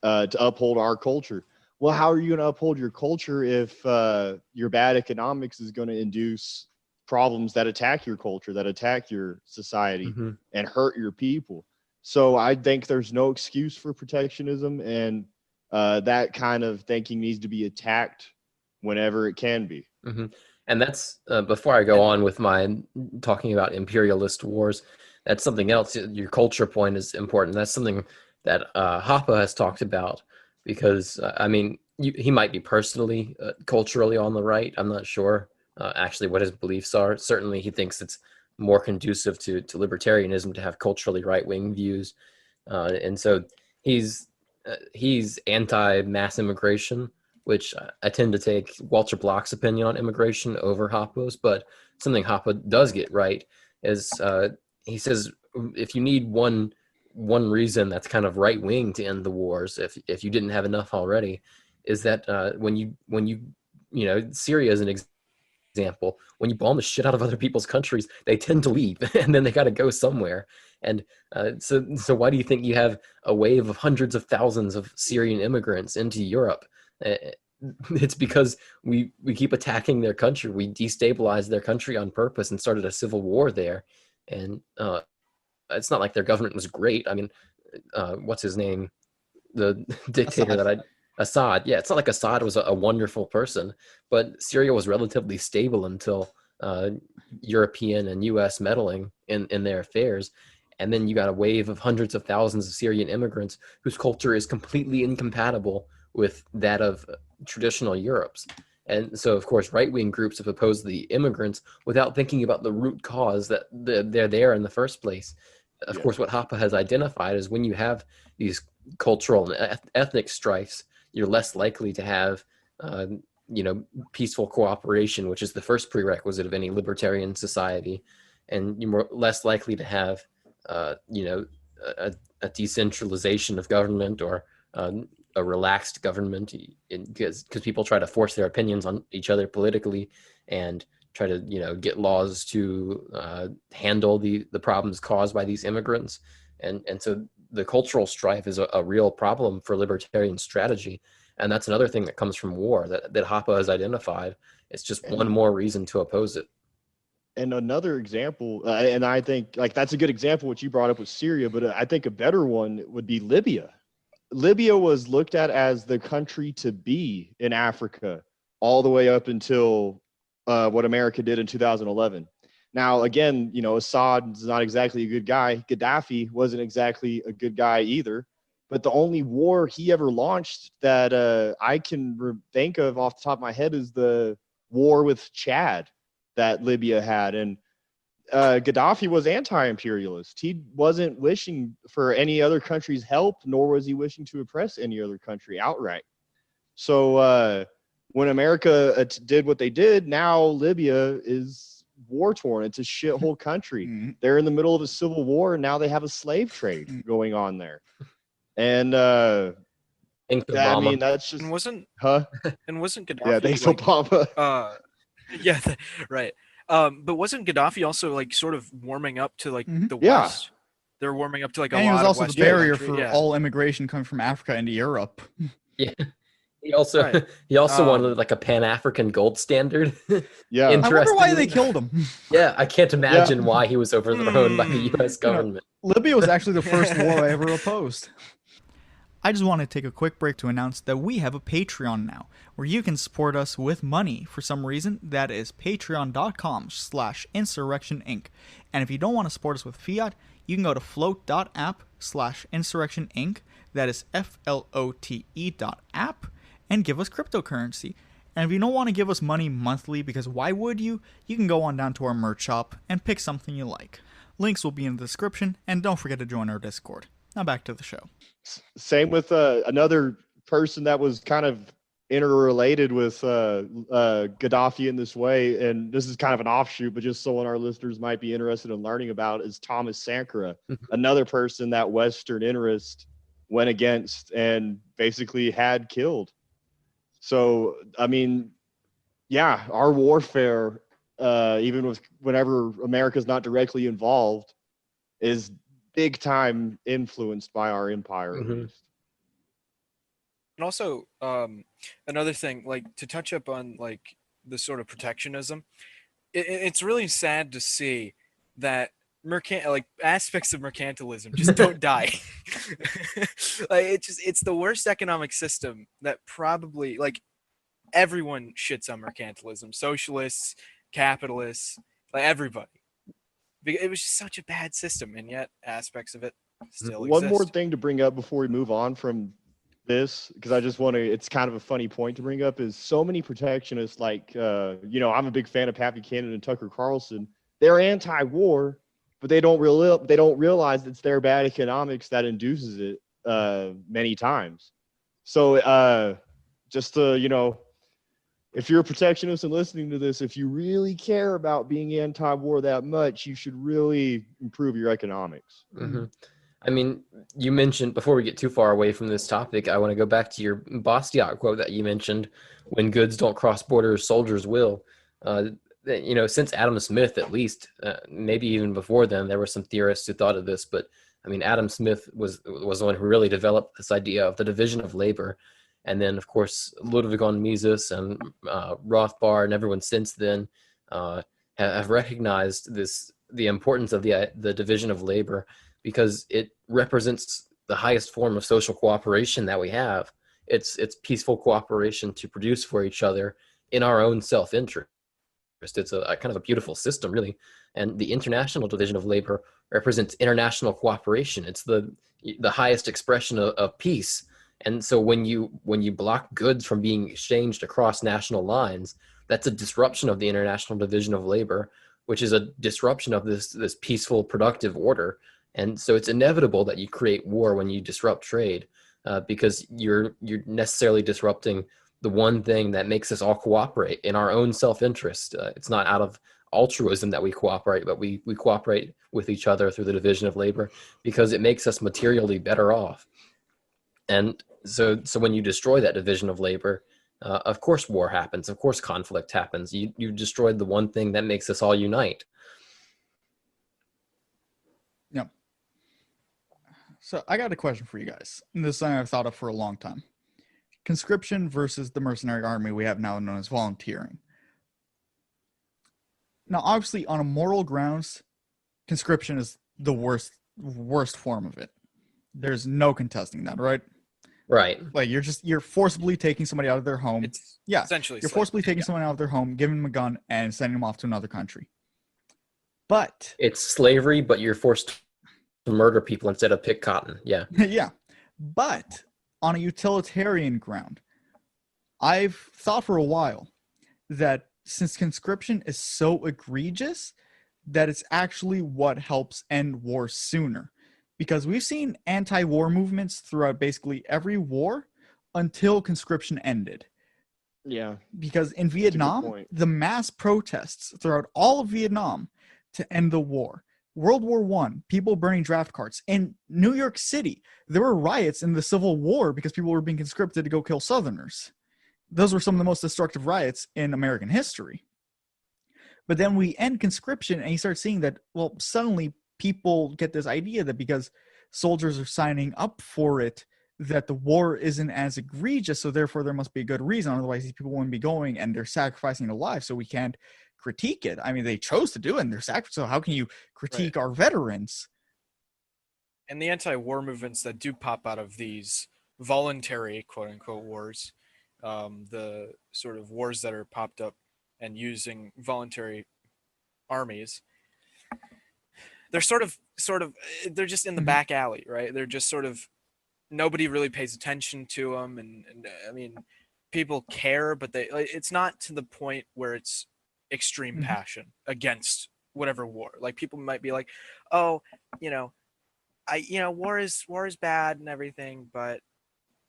Speaker 2: uphold our culture. Well, how are you going to uphold your culture if your bad economics is going to induce problems that attack your culture, that attack your society, and hurt your people? So I think there's no excuse for protectionism, and that kind of thinking needs to be attacked whenever it can be.
Speaker 1: And that's before I go on with my talking about imperialist wars, that's something else. Your culture point is important. That's something that Hoppe has talked about, because he might be personally culturally on the right. I'm not sure actually what his beliefs are. Certainly he thinks it's more conducive to libertarianism to have culturally right-wing views, and so he's anti-mass immigration, which I tend to take Walter Block's opinion on immigration over Hoppe's. But something Hoppe does get right is he says if you need one reason that's kind of right-wing to end the wars, if you didn't have enough already, is that when you Syria is an example, when you bomb the shit out of other people's countries, they tend to leave and then they got to go somewhere. And so why do you think you have a wave of hundreds of thousands of Syrian immigrants into Europe? It's because we keep attacking their country. We destabilized their country on purpose and started a civil war there. And it's not like their government was great. I mean, what's his name? The dictator Assad. Yeah, it's not like Assad was a wonderful person, but Syria was relatively stable until European and U.S. meddling in their affairs. And then you got a wave of hundreds of thousands of Syrian immigrants whose culture is completely incompatible with that of traditional Europe's. And so, of course, right-wing groups have opposed the immigrants without thinking about the root cause that they're there in the first place. Of course, what Hoppe has identified is when you have these cultural and ethnic strifes, you're less likely to have, peaceful cooperation, which is the first prerequisite of any libertarian society. And you're less likely to have, a decentralization of government or a relaxed government, because people try to force their opinions on each other politically and try to get laws to handle the problems caused by these immigrants, and so the cultural strife is a real problem for libertarian strategy, and that's another thing that comes from war that Hoppe has identified. It's just one more reason to oppose it.
Speaker 2: And another example, and I think that's a good example what you brought up with Syria, but I think a better one would be Libya. Libya was looked at as the country to be in Africa all the way up until what America did in 2011. Now, again, Assad is not exactly a good guy. Gaddafi wasn't exactly a good guy either. But the only war he ever launched that I can think of off the top of my head is the war with Chad that Libya had. And Gaddafi was anti-imperialist. He wasn't wishing for any other country's help, nor was he wishing to oppress any other country outright. So when America did what they did, now Libya is war-torn. It's a shithole country. They're in the middle of a civil war, and now they have a slave trade going on there. And I mean, that's just...
Speaker 3: And wasn't Gaddafi...
Speaker 2: Yeah, thanks, Obama.
Speaker 3: Right. But wasn't Gaddafi also sort of warming up to the West? They're warming up to a lot of West.
Speaker 4: And he was also the barrier for all immigration coming from Africa into Europe.
Speaker 1: Yeah. He also
Speaker 3: Right.
Speaker 1: he also
Speaker 3: Um,
Speaker 1: wanted like a Pan-African gold standard.
Speaker 2: Yeah.
Speaker 4: I wonder why they
Speaker 1: Interestingly,
Speaker 4: killed him.
Speaker 1: yeah, I can't
Speaker 2: Yeah.
Speaker 1: imagine why he was overthrown by the U.S.
Speaker 4: You know,
Speaker 1: government.
Speaker 4: Libya was actually the first war I ever opposed. I just want to take a quick break to announce that we have a Patreon now, where you can support us with money. For some reason, that is patreon.com/insurrectioninc. And if you don't want to support us with fiat, you can go to float.app/insurrectioninc. That is FLOTE.app, and give us cryptocurrency. And if you don't want to give us money monthly, because why would you? You can go on down to our merch shop and pick something you like. Links will be in the description, and don't forget to join our Discord. Now back to the show.
Speaker 2: Same with another person that was kind of interrelated with Gaddafi in this way, and this is kind of an offshoot, but just someone our listeners might be interested in learning about, is Thomas Sankara, another person that Western interest went against and basically had killed. So, I mean, yeah, our warfare, even with whenever America's not directly involved, is big time influenced by our empire, at
Speaker 1: Mhm.
Speaker 2: least.
Speaker 3: and also, another thing, like to touch up on like the sort of protectionism, it's really sad to see that like aspects of mercantilism just don't die. Like it's the worst economic system that probably like everyone shits on mercantilism, socialists, capitalists, like everybody. It was just such a bad system, and yet aspects of it still
Speaker 2: One more
Speaker 3: exist.
Speaker 2: thing to bring up before we move on from this, because I just want to, it's kind of a funny point to bring up, is so many protectionists, like, I'm a big fan of Pat Buchanan and Tucker Carlson. They're anti-war, but they don't realize it's their bad economics that induces it many times. So just to, if you're a protectionist and listening to this, if you really care about being anti-war that much, you should really improve your economics.
Speaker 1: Mhm. I mean, you mentioned, before we get too far away from this topic, I want to go back to your Bastiat quote that you mentioned: "When goods don't cross borders, soldiers will." Since Adam Smith, at least, maybe even before then, there were some theorists who thought of this. But I mean, Adam Smith was the one who really developed this idea of the division of labor, and then, of course, Ludwig von Mises and Rothbard and everyone since then have recognized the importance of the division of labor, because it represents the highest form of social cooperation that we have. It's peaceful cooperation to produce for each other in our own self-interest. It's a kind of a beautiful system, really. And the international division of labor represents international cooperation. It's the highest expression of peace. And so when you block goods from being exchanged across national lines, that's a disruption of the international division of labor, which is a disruption of this peaceful, productive order. And so it's inevitable that you create war when you disrupt trade, because you're necessarily disrupting the one thing that makes us all cooperate in our own self-interest. It's not out of altruism that we cooperate, but we cooperate with each other through the division of labor because it makes us materially better off. And so when you destroy that division of labor, of course war happens, of course conflict happens. You destroyed the one thing that makes us all unite.
Speaker 4: Yep. So I got a question for you guys. And this is something I've thought of for a long time. Conscription versus the mercenary army we have now known as volunteering. Now, obviously, on a moral grounds, conscription is the worst form of it. There's no contesting that, right?
Speaker 1: Right.
Speaker 4: Like you're forcibly taking somebody out of their home.
Speaker 3: It's
Speaker 4: You're
Speaker 3: essentially slavery.
Speaker 4: forcibly taking someone out of their home, giving them a gun, and sending them off to another country. But
Speaker 1: It's slavery, but you're forced to murder people instead of pick cotton. Yeah.
Speaker 4: yeah. But on a utilitarian ground, I've thought for a while that since conscription is so egregious, that it's actually what helps end war sooner. Because we've seen anti-war movements throughout basically every war until conscription ended.
Speaker 2: Yeah.
Speaker 4: Because in
Speaker 2: a good
Speaker 4: Vietnam,
Speaker 2: point.
Speaker 4: the mass protests throughout all of Vietnam to end the war. World War I, people burning draft cards. In New York City, there were riots in the Civil War because people were being conscripted to go kill Southerners. Those were some of the most destructive riots in American history. But then we end conscription and you start seeing that, well, suddenly people get this idea that because soldiers are signing up for it, that the war isn't as egregious, so therefore there must be a good reason. Otherwise, these people wouldn't be going, and they're sacrificing their lives, so we can't critique it. I mean, they chose to do it, and they're sacrificing. So how can you critique our veterans?
Speaker 3: And the anti-war movements that do pop out of these voluntary quote-unquote wars, the sort of wars that are popped up and using voluntary armies, they're sort of they're just in the back alley, right? They're just sort of, nobody really pays attention to them, and I mean, people care, but it's not to the point where it's extreme passion against whatever war. Like, people might be like, oh, war is bad and everything, but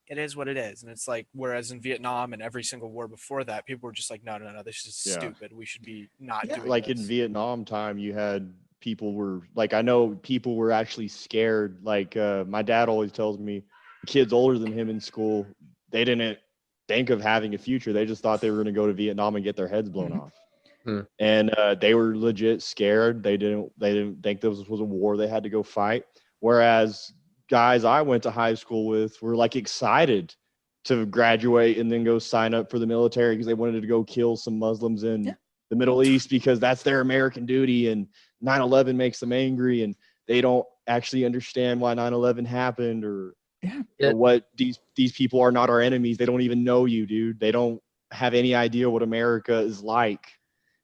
Speaker 3: it is what it is. And it's like, whereas in Vietnam and every single war before that, people were just like, no, this is stupid. We should be not doing
Speaker 2: like
Speaker 3: this.
Speaker 2: In Vietnam time, you had people were like, I know people were actually scared. Like my dad always tells me, kids older than him in school, they didn't think of having a future. They just thought they were going to go to Vietnam and get their heads blown off. And they were legit scared. They didn't think this was a war they had to go fight. Whereas guys I went to high school with were like excited to graduate and then go sign up for the military because they wanted to go kill some Muslims in the Middle East because that's their American duty, and 9/11 makes them angry, and they don't actually understand why 9/11 happened or what these people are not our enemies. They don't even know you, dude. They don't have any idea what America is like.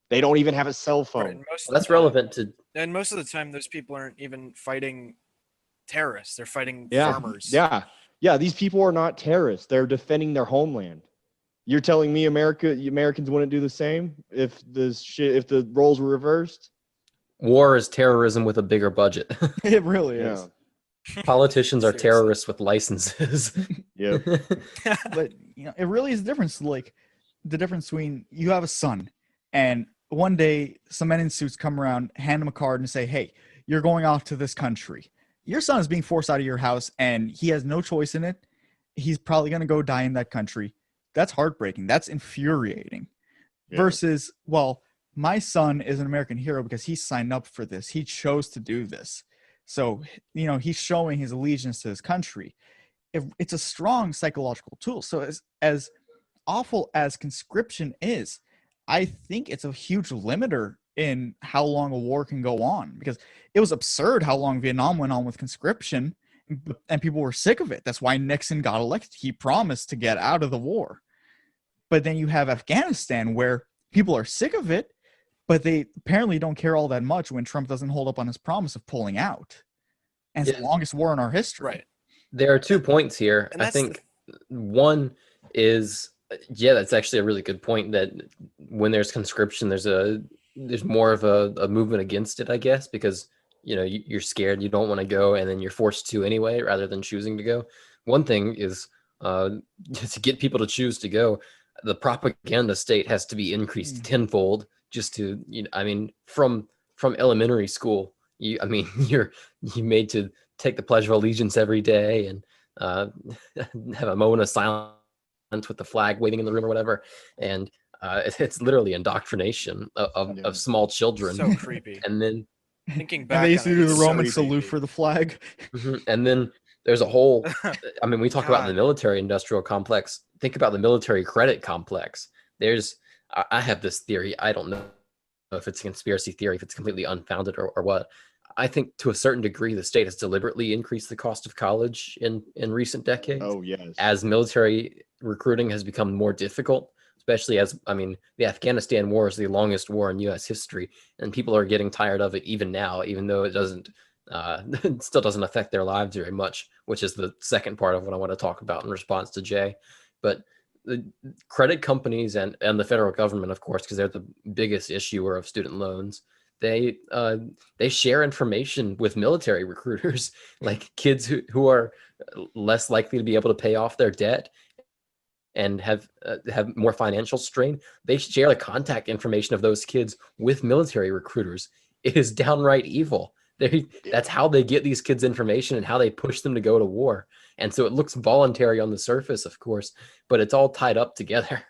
Speaker 2: They don't even have a cell phone.
Speaker 3: Right,
Speaker 1: That's relevant to.
Speaker 3: And most of the time, those people aren't even fighting terrorists. They're fighting
Speaker 2: Yeah,
Speaker 3: farmers.
Speaker 2: Yeah. These people are not terrorists. They're defending their homeland. You're telling me Americans wouldn't do the same if the roles were reversed?
Speaker 1: War is terrorism with a bigger budget.
Speaker 4: It really is.
Speaker 1: Politicians are
Speaker 3: Seriously.
Speaker 1: terrorists with licenses.
Speaker 2: Yep.
Speaker 4: But it really is a difference. Like, the difference between, you have a son, and one day some men in suits come around, hand him a card, and say, "Hey, you're going off to this country." Your son is being forced out of your house, and he has no choice in it. He's probably going to go die in that country. That's heartbreaking. That's infuriating. Versus, well, my son is an American hero because he signed up for this. He chose to do this. So, he's showing his allegiance to his country. It's a strong psychological tool. So as awful as conscription is, I think it's a huge limiter in how long a war can go on, because it was absurd how long Vietnam went on with conscription, and people were sick of it. That's why Nixon got elected. He promised to get out of the war. But then you have Afghanistan, where people are sick of it, but they apparently don't care all that much when Trump doesn't hold up on his promise of pulling out. And it's the longest war in our history.
Speaker 3: Right.
Speaker 1: There are 2 points here.
Speaker 3: And
Speaker 1: I think one is, that's actually a really good point, that when there's conscription, there's more of a movement against it, I guess, because you're scared, you don't want to go, and then you're forced to anyway rather than choosing to go. One thing is to get people to choose to go, the propaganda state has to be increased tenfold just to, from elementary school, you're made to take the Pledge of Allegiance every day and have a moment of silence with the flag waving in the room or whatever, and it's literally indoctrination of small children.
Speaker 3: So creepy.
Speaker 1: And then
Speaker 3: thinking back,
Speaker 4: And they used to do the Roman
Speaker 3: so
Speaker 4: salute
Speaker 3: creepy.
Speaker 4: for the flag.
Speaker 1: and then there's a whole, we talk about the military industrial complex. Think about the military credit complex. I have this theory. I don't know if it's a conspiracy theory, if it's completely unfounded or what. I think to a certain degree, the state has deliberately increased the cost of college in recent decades.
Speaker 2: Oh, yes.
Speaker 1: As military recruiting has become more difficult, especially as, the Afghanistan war is the longest war in U.S. history, and people are getting tired of it even now, even though it still doesn't affect their lives very much, which is the second part of what I want to talk about in response to Jay. But the credit companies and the federal government, of course, because they're the biggest issuer of student loans, they share information with military recruiters, like kids who are less likely to be able to pay off their debt and have more financial strain. They share the contact information of those kids with military recruiters. It is downright evil. That's how they get these kids information and how they push them to go to war. And so it looks voluntary on the surface, of course, but it's all tied up together.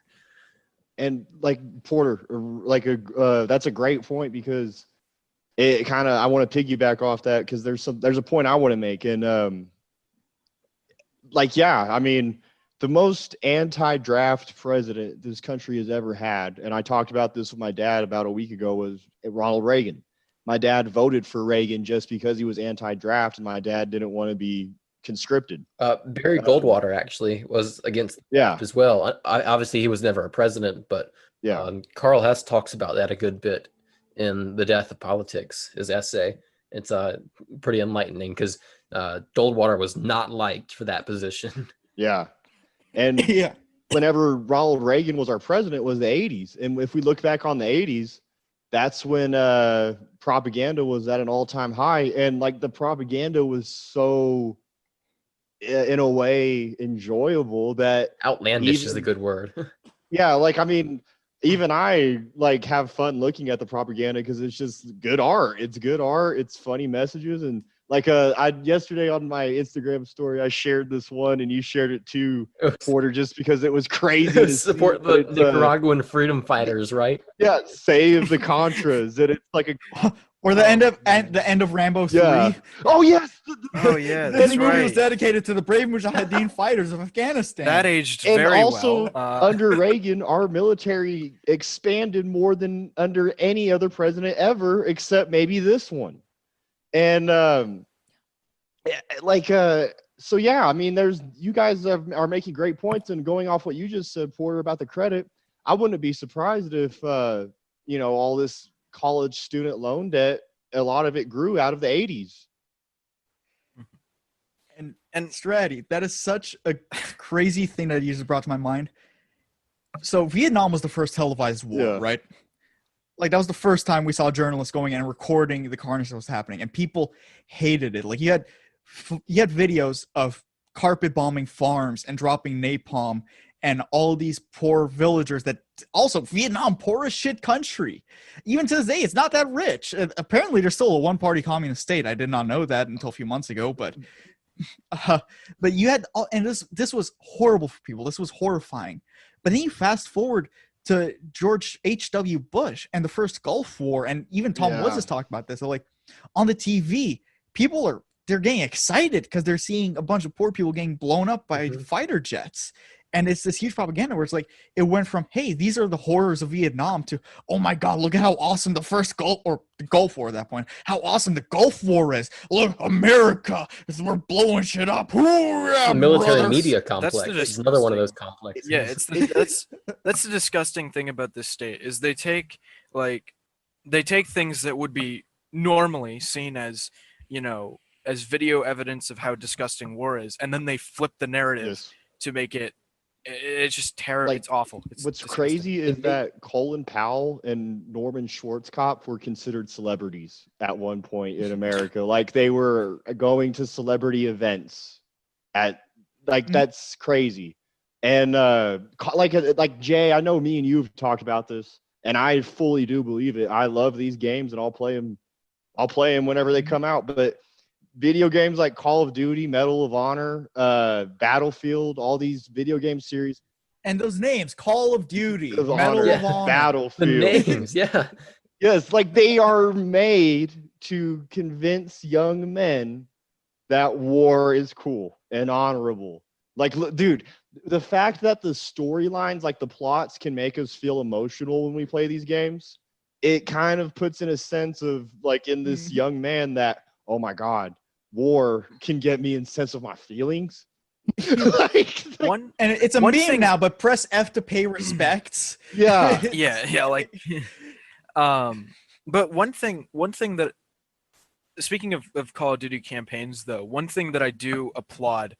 Speaker 2: And like Porter, that's a great point, because it kind of, I want to piggyback off that, because there's a point I want to make. And like, yeah, I mean, the most anti-draft president this country has ever had, and I talked about this with my dad about a week ago, was Ronald Reagan. My dad voted for Reagan just because he was anti-draft, and my dad didn't want to be conscripted.
Speaker 1: Barry Goldwater actually was against the
Speaker 2: Yeah,
Speaker 1: draft as well. Obviously, he was never a president, but
Speaker 2: yeah,
Speaker 1: Carl Hess talks about that a good bit in The Death of Politics, his essay. It's pretty enlightening because Goldwater was not liked for that position.
Speaker 2: yeah. And
Speaker 4: Yeah.
Speaker 2: whenever Ronald Reagan was our president was the 80s. And if we look back on the 80s, that's when propaganda was at an all-time high. And like the propaganda was so, in a way, enjoyable that
Speaker 1: Outlandish is a good word.
Speaker 2: yeah, like I mean, even I like have fun looking at the propaganda because it's just good art. It's good art. It's funny messages. And like I yesterday on my Instagram story, I shared this one and you shared it too, Porter, just because it was crazy to
Speaker 1: Support
Speaker 2: see.
Speaker 1: the Nicaraguan freedom fighters, right?
Speaker 2: Yeah, save the Contras. And it's like a
Speaker 4: Or the end of Rambo 3.
Speaker 2: yeah. Oh yes.
Speaker 3: Oh yeah,
Speaker 4: This
Speaker 3: that's
Speaker 4: movie was
Speaker 3: right.
Speaker 4: dedicated to the brave Mujahideen fighters of Afghanistan.
Speaker 3: That aged
Speaker 2: And
Speaker 3: very
Speaker 2: also
Speaker 3: well.
Speaker 2: under Reagan, our military expanded more than under any other president ever, except maybe this one. And so yeah, I mean, you guys are making great points, and going off what you just said, Porter, about the credit, I wouldn't be surprised if all this college student loan debt, a lot of it grew out of the 80s.
Speaker 4: And Stratty, that is such a crazy thing that you just brought to my mind. So Vietnam was the first televised war,
Speaker 2: Yeah.
Speaker 4: right? Like that was the first time we saw journalists going in and recording the carnage that was happening, and people hated it. Like you had videos of carpet bombing farms and dropping napalm, and all these poor villagers. That also Vietnam, poor as shit country. Even to this day, it's not that rich. Apparently, there's still a one-party communist state. I did not know that until a few months ago, but. But you had, and this was horrible for people. This was horrifying. But then you fast forward to George H.W. Bush and the first Gulf War, and even Tom Woods has talked about this. So like on the TV, they're getting excited because they're seeing a bunch of poor people getting blown up by fighter jets. And it's this huge propaganda where it's like, it went from, hey, these are the horrors of Vietnam to, oh my God, look at how awesome the first Gulf War at that point, how awesome the Gulf War is. Look, America, we're blowing shit up. Hoorah,
Speaker 1: The military
Speaker 4: brothers.
Speaker 1: media complex. It's another one of those complexes.
Speaker 3: Yeah, that's the disgusting thing about this state is they take things that would be normally seen as, as video evidence of how disgusting war is, and then they flip the narrative to make it. It's just terrible.
Speaker 2: Like,
Speaker 3: it's awful.
Speaker 2: What's
Speaker 3: disgusting.
Speaker 2: crazy is that Colin Powell and Norman Schwarzkopf were considered celebrities at one point in America. Like they were going to celebrity events that's crazy. And like Jay, I know me and you've talked about this, and I fully do believe it. I love these games, and I'll play them whenever they come out. But video games like Call of Duty, Medal of Honor, Battlefield, all these video game series.
Speaker 4: And those names, Call of Duty,
Speaker 2: Of
Speaker 4: Medal
Speaker 2: Honor,
Speaker 4: of Honor.
Speaker 2: Battlefield.
Speaker 1: The names, yeah.
Speaker 2: Yes, like they are made to convince young men that war is cool and honorable. Like, dude, the fact that the storylines, like the plots, can make us feel emotional when we play these games, it kind of puts in a sense of like in this young man that, oh my God, war can get me in sense of my feelings.
Speaker 4: And it's a meme now, but press F to pay respects.
Speaker 2: Yeah.
Speaker 3: yeah, like but one thing that, speaking of Call of Duty campaigns though, one thing that I do applaud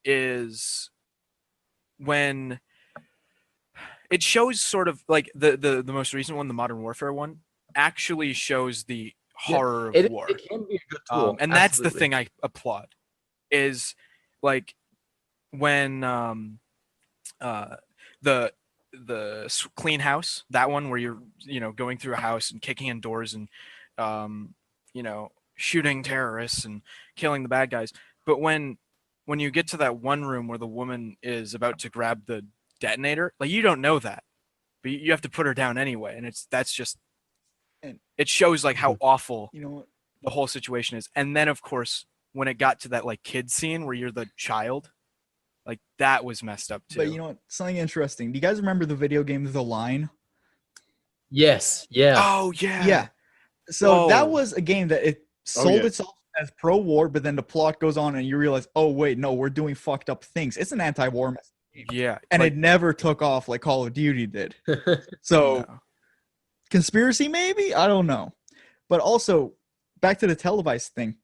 Speaker 3: is when it shows sort of like the most recent one, the Modern Warfare one, actually shows the horror of war.
Speaker 1: It can be a good tool.
Speaker 3: And that's the thing I applaud is like when the clean house, that one where you're going through a house and kicking in doors and shooting terrorists and killing the bad guys. But when you get to that one room where the woman is about to grab the detonator, like you don't know that, but you have to put her down anyway, and it shows like how awful the whole situation is. And then of course when it got to that like kid scene where you're the child Like that was messed up too.
Speaker 4: But you know what? Something interesting. Do you guys remember the video game The Line?
Speaker 1: Yes. Yeah.
Speaker 3: Oh yeah.
Speaker 4: Yeah. So that
Speaker 3: Whoa.
Speaker 4: was a game that it
Speaker 2: Oh,
Speaker 4: sold
Speaker 2: yeah.
Speaker 4: itself as pro-war, but then the plot goes on and you realize, oh wait, no, we're doing fucked up things. It's an anti-war message.
Speaker 3: Yeah.
Speaker 4: And
Speaker 3: like,
Speaker 4: it never took off like Call of Duty did. So
Speaker 3: no.
Speaker 4: conspiracy maybe? I don't know. But also back to the televised thing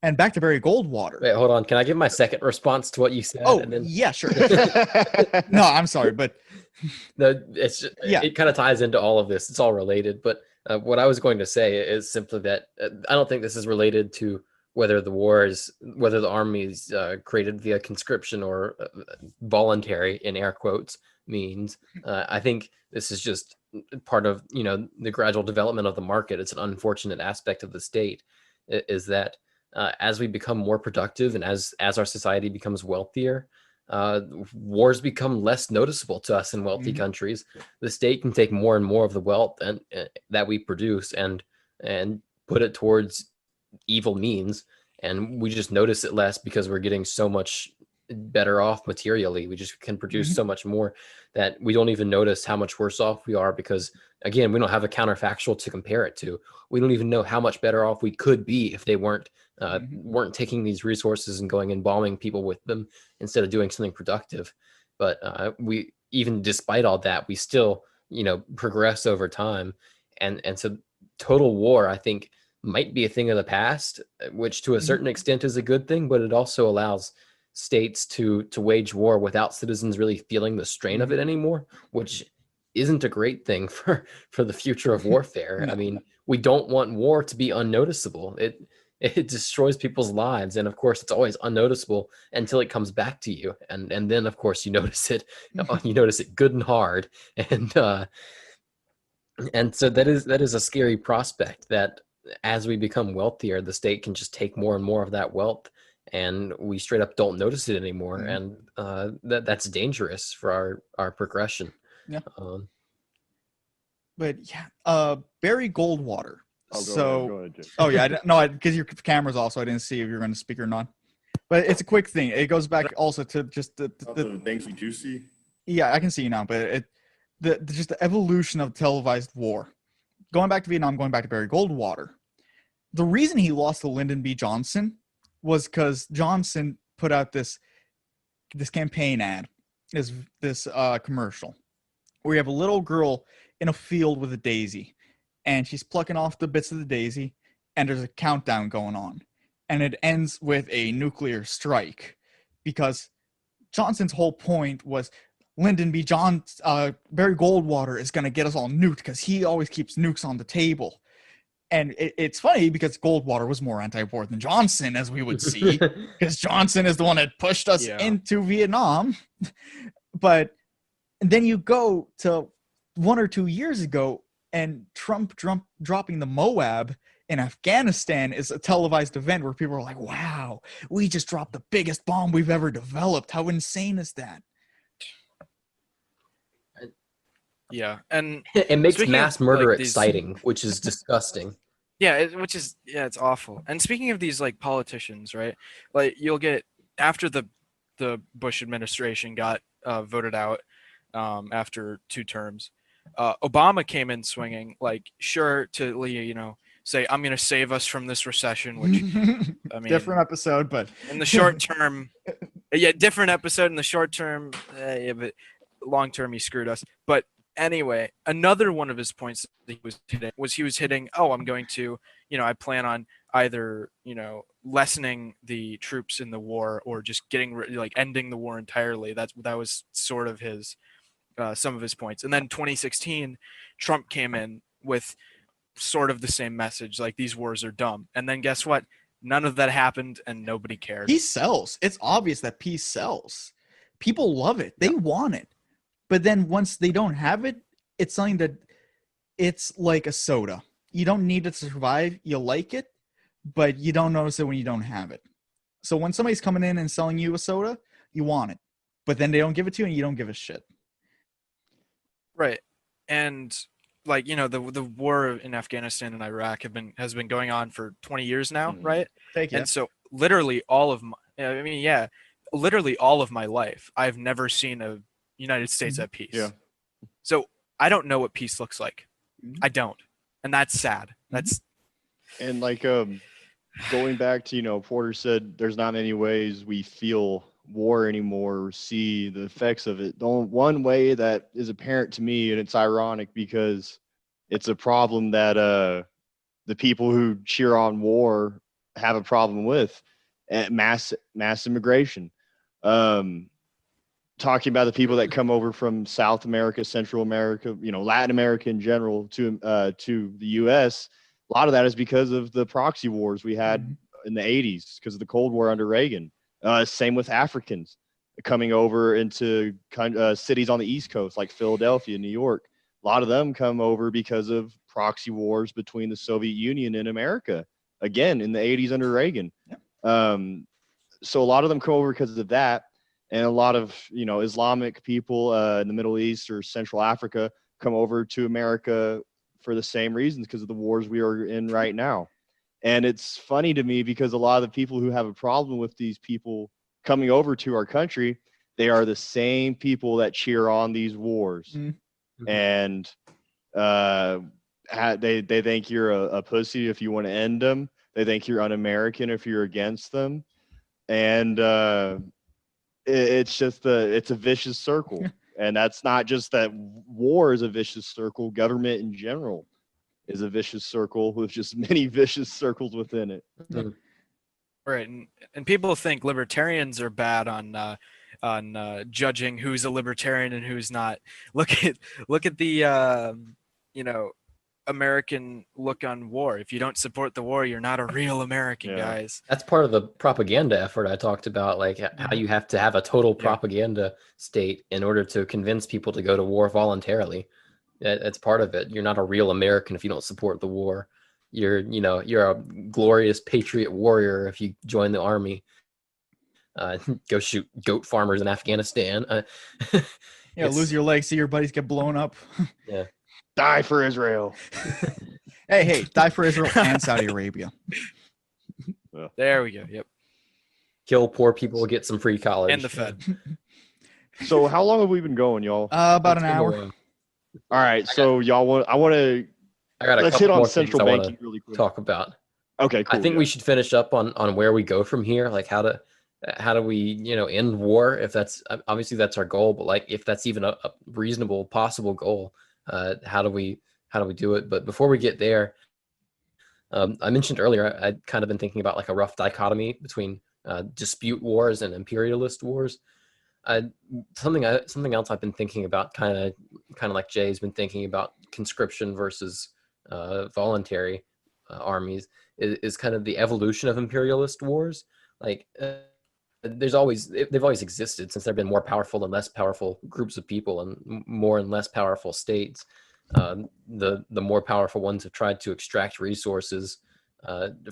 Speaker 4: and back to Barry Goldwater.
Speaker 1: Wait, hold on. Can I give my second response to what you said?
Speaker 4: Oh,
Speaker 1: And then
Speaker 4: yeah, sure. No, I'm sorry, but
Speaker 1: it's just,
Speaker 4: Yeah.
Speaker 1: it kind of ties into all of this. It's all related. But what I was going to say is simply that I don't think this is related to whether the army is created via conscription or voluntary, in air quotes, means. I think this is just part of the gradual development of the market. It's an unfortunate aspect of the state, is that as we become more productive and as our society becomes wealthier, wars become less noticeable to us in wealthy
Speaker 4: Mhm.
Speaker 1: countries. The state can take more and more of the wealth and that we produce and put it towards evil means, and we just notice it less because we're getting so much better off materially. We just can produce
Speaker 4: Mhm.
Speaker 1: so much more that we don't even notice how much worse off we are, because again, we don't have a counterfactual to compare it to. We don't even know how much better off we could be if they weren't taking these resources and going and bombing people with them instead of doing something productive. But we, even despite all that, we still progress over time, and so total war, I think, might be a thing of the past, which to a certain extent is a good thing, but it also allows states to wage war without citizens really feeling the strain of it anymore, which isn't a great thing for the future of warfare.
Speaker 4: No.
Speaker 1: I mean, we don't want war to be unnoticeable. It destroys people's lives, and of course it's always unnoticeable until it comes back to you, and then of course you notice it. You notice it good and hard, and so that is a scary prospect, that as we become wealthier, the state can just take more and more of that wealth, and we straight up don't notice it anymore.
Speaker 4: Mhm.
Speaker 1: And that's dangerous for our progression.
Speaker 4: Yeah.
Speaker 1: Um,
Speaker 4: But yeah, Barry Goldwater.
Speaker 2: Go ahead, Jake.
Speaker 4: Oh yeah, no, because your camera's off, so I didn't see if you were going to speak or not. But it's a quick thing. It goes back also to just the
Speaker 5: things we do see.
Speaker 4: yeah, I can see you now, but just the evolution of televised war. Going back to Vietnam, going back to Barry Goldwater. The reason he lost to Lyndon B. Johnson was because Johnson put out this campaign ad, this commercial, where you have a little girl in a field with a daisy, and she's plucking off the bits of the daisy, and there's a countdown going on, and it ends with a nuclear strike, because Johnson's whole point was Barry Goldwater is going to get us all nuked because he always keeps nukes on the table. And it's funny because Goldwater was more anti-war than Johnson, as we would see, because Johnson is the one that pushed us into Vietnam. But then you go to 1 or 2 years ago, and Trump dropping the Moab in Afghanistan is a televised event where people are like, wow, we just dropped the biggest bomb we've ever developed. How insane is that?
Speaker 3: Yeah, and
Speaker 1: it makes
Speaker 3: speaking
Speaker 1: mass
Speaker 3: of,
Speaker 1: murder
Speaker 3: like, these-
Speaker 1: exciting, which is disgusting.
Speaker 3: yeah, it's awful. And speaking of these like politicians, right? Like you'll get after the Bush administration got voted out after 2 terms, Obama came in swinging, like sure to say I'm going to save us from this recession, which I mean,
Speaker 4: different episode, but
Speaker 3: in the short term, different episode in the short term, but long term he screwed us. But anyway, another one of his points that he was hitting, oh, I'm going to, I plan on either, lessening the troops in the war or just ending the war entirely. That was sort of his some of his points. And then 2016, Trump came in with sort of the same message, like these wars are dumb. And then guess what? None of that happened and nobody cared.
Speaker 4: Peace sells. It's obvious that peace sells. People love it. They want it. But then once they don't have it, it's something that it's like a soda. You don't need it to survive. You like it, but you don't notice it when you don't have it. So when somebody's coming in and selling you a soda, you want it. But then they don't give it to you and you don't give a shit.
Speaker 3: Right. And like, the war in Afghanistan and Iraq has been going on for 20 years now, right?
Speaker 4: Take it.
Speaker 3: And so literally all of literally all of my life, I've never seen a United States at peace.
Speaker 2: Yeah.
Speaker 3: So I don't know what peace looks like.
Speaker 4: Mhm.
Speaker 3: I don't, and that's sad. That's
Speaker 2: And like going back to, Porter said there's not many ways we feel war anymore or see the effects of it. The only one way that is apparent to me, and it's ironic because it's a problem that the people who cheer on war have a problem with, mass immigration. Talking about the people that come over from South America, Central America, Latin America in general to the U.S. A lot of that is because of the proxy wars we had in the 80s, because of the Cold War under Reagan. Same with Africans coming over into cities on the East Coast like Philadelphia, New York. A lot of them come over because of proxy wars between the Soviet Union and America, again, in the 80s under Reagan.
Speaker 4: Yeah.
Speaker 2: So a lot of them come over because of that. And a lot of, Islamic people in the Middle East or Central Africa come over to America for the same reasons, because of the wars we are in right now. And it's funny to me because a lot of the people who have a problem with these people coming over to our country, they are the same people that cheer on these wars.
Speaker 4: Mm-hmm.
Speaker 2: And they think you're a pussy if you want to end them. They think you're un-American if you're against them. And it's just it's a vicious circle. And that's not just that war is a vicious circle. Government in general is a vicious circle with just many vicious circles within it.
Speaker 3: right. And people think libertarians are bad on judging who's a libertarian and who's not. Look at the American look on war. If you don't support the war, you're not a real American, guys.
Speaker 1: That's part of the propaganda effort I talked about, like how you have to have a total propaganda state in order to convince people to go to war voluntarily. That's part of it. You're not a real American if you don't support the war. You're a glorious patriot warrior if you join the army. Go shoot goat farmers in Afghanistan.
Speaker 4: Lose your leg, see your buddies get blown up.
Speaker 1: Yeah.
Speaker 2: Die for Israel.
Speaker 4: Hey, die for Israel and Saudi Arabia.
Speaker 3: There we go. Yep.
Speaker 1: Kill poor people, get some free college.
Speaker 3: And the Fed.
Speaker 2: So how long have we been going, y'all?
Speaker 4: About an hour.
Speaker 2: All right. So y'all let's hit on central banking really quick.
Speaker 1: Talk about.
Speaker 2: Okay, cool.
Speaker 1: I think we should finish up on where we go from here, like how do we end war, if that's obviously that's our goal, but like if that's even a reasonable possible goal, how do we do it? But before we get there, I mentioned earlier I'd kind of been thinking about like a rough dichotomy between dispute wars and imperialist wars. Something else I've been thinking about, kind of like Jay's been thinking about conscription versus voluntary armies, is kind of the evolution of imperialist wars. Like they've always existed since there have been more powerful and less powerful groups of people and more and less powerful states. The more powerful ones have tried to extract resources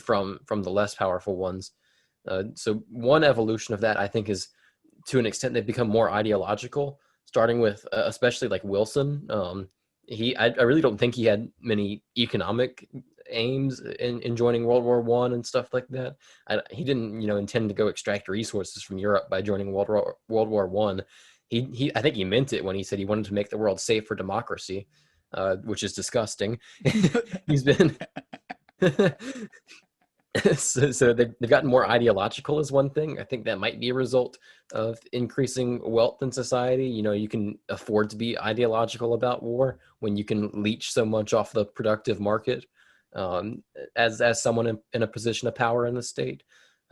Speaker 1: from the less powerful ones. So one evolution of that, I think, is to an extent they've become more ideological, starting with especially like Wilson. I really don't think he had many economic aims in joining World War I and stuff like that. He didn't intend to go extract resources from Europe by joining World War I. I think he meant it when he said he wanted to make the world safe for democracy, which is disgusting. He's been so they've gotten more ideological is one thing. I think that might be a result of increasing wealth in society. You can afford to be ideological about war when you can leech so much off the productive market. As someone in a position of power in the state,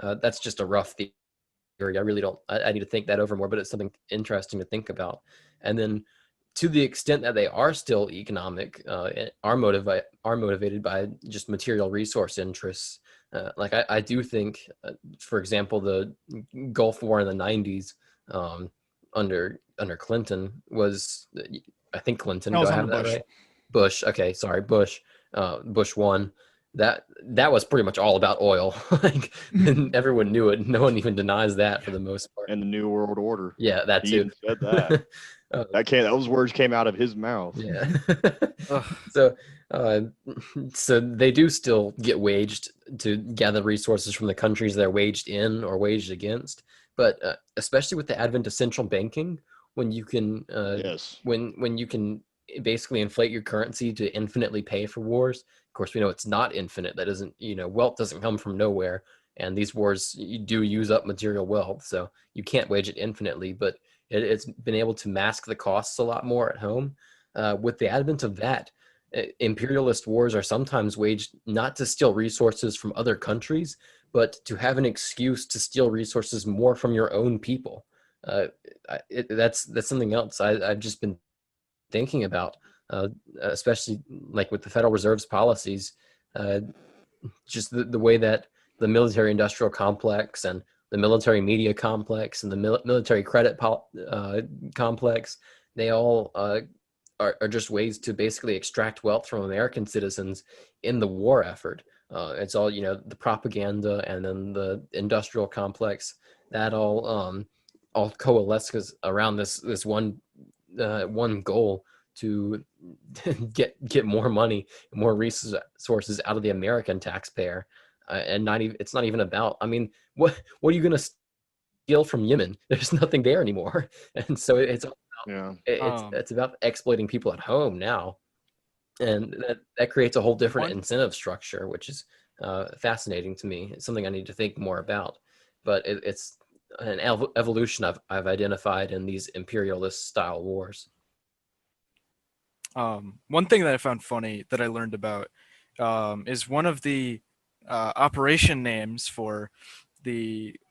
Speaker 1: that's just a rough theory. I really don't. I need to think that over more, but it's something interesting to think about. And then, to the extent that they are still economic, are motivated by just material resource interests. Like I do think, for example, the Gulf War in the 90s under Clinton was, I think Clinton.
Speaker 4: No, it was
Speaker 1: do I have
Speaker 4: under
Speaker 1: that
Speaker 4: Bush.
Speaker 1: right? Bush. Okay, sorry, Bush. Bush won. That was pretty much all about oil. Like, and everyone knew it. No one even denies that for the most part.
Speaker 2: And the New World Order.
Speaker 1: Yeah, that
Speaker 2: He
Speaker 1: too.
Speaker 2: even said that. Those words came out of his mouth.
Speaker 1: Yeah. So they do still get waged to gather resources from the countries they're waged in or waged against, but especially with the advent of central banking, when you can
Speaker 2: Yes.
Speaker 1: when you can basically inflate your currency to infinitely pay for wars. Of course, we know it's not infinite. That doesn't, wealth doesn't come from nowhere, and these wars, you do use up material wealth, so you can't wage it infinitely. But it's been able to mask the costs a lot more at home. With the advent of that, imperialist wars are sometimes waged not to steal resources from other countries, but to have an excuse to steal resources more from your own people. That's something else I've just been thinking about, especially like with the Federal Reserve's policies, uh, just the way that the military industrial complex and the military media complex and the military credit complex, they all are just ways to basically extract wealth from American citizens in the war effort. It's all, the propaganda and then the industrial complex, that all coalesces around this one goal to get more money, more resources out of the American taxpayer, and not even it's not even about. I mean, what are you going to steal from Yemen? There's nothing there anymore, and so
Speaker 2: Yeah.
Speaker 1: it's about exploiting people at home now, and that creates a whole different
Speaker 3: One
Speaker 1: incentive structure, which is fascinating to me. It's something I need to think more about, but it's an evolution I've identified in these imperialist style wars.
Speaker 3: one thing that I found funny that I learned about is one of the operation names for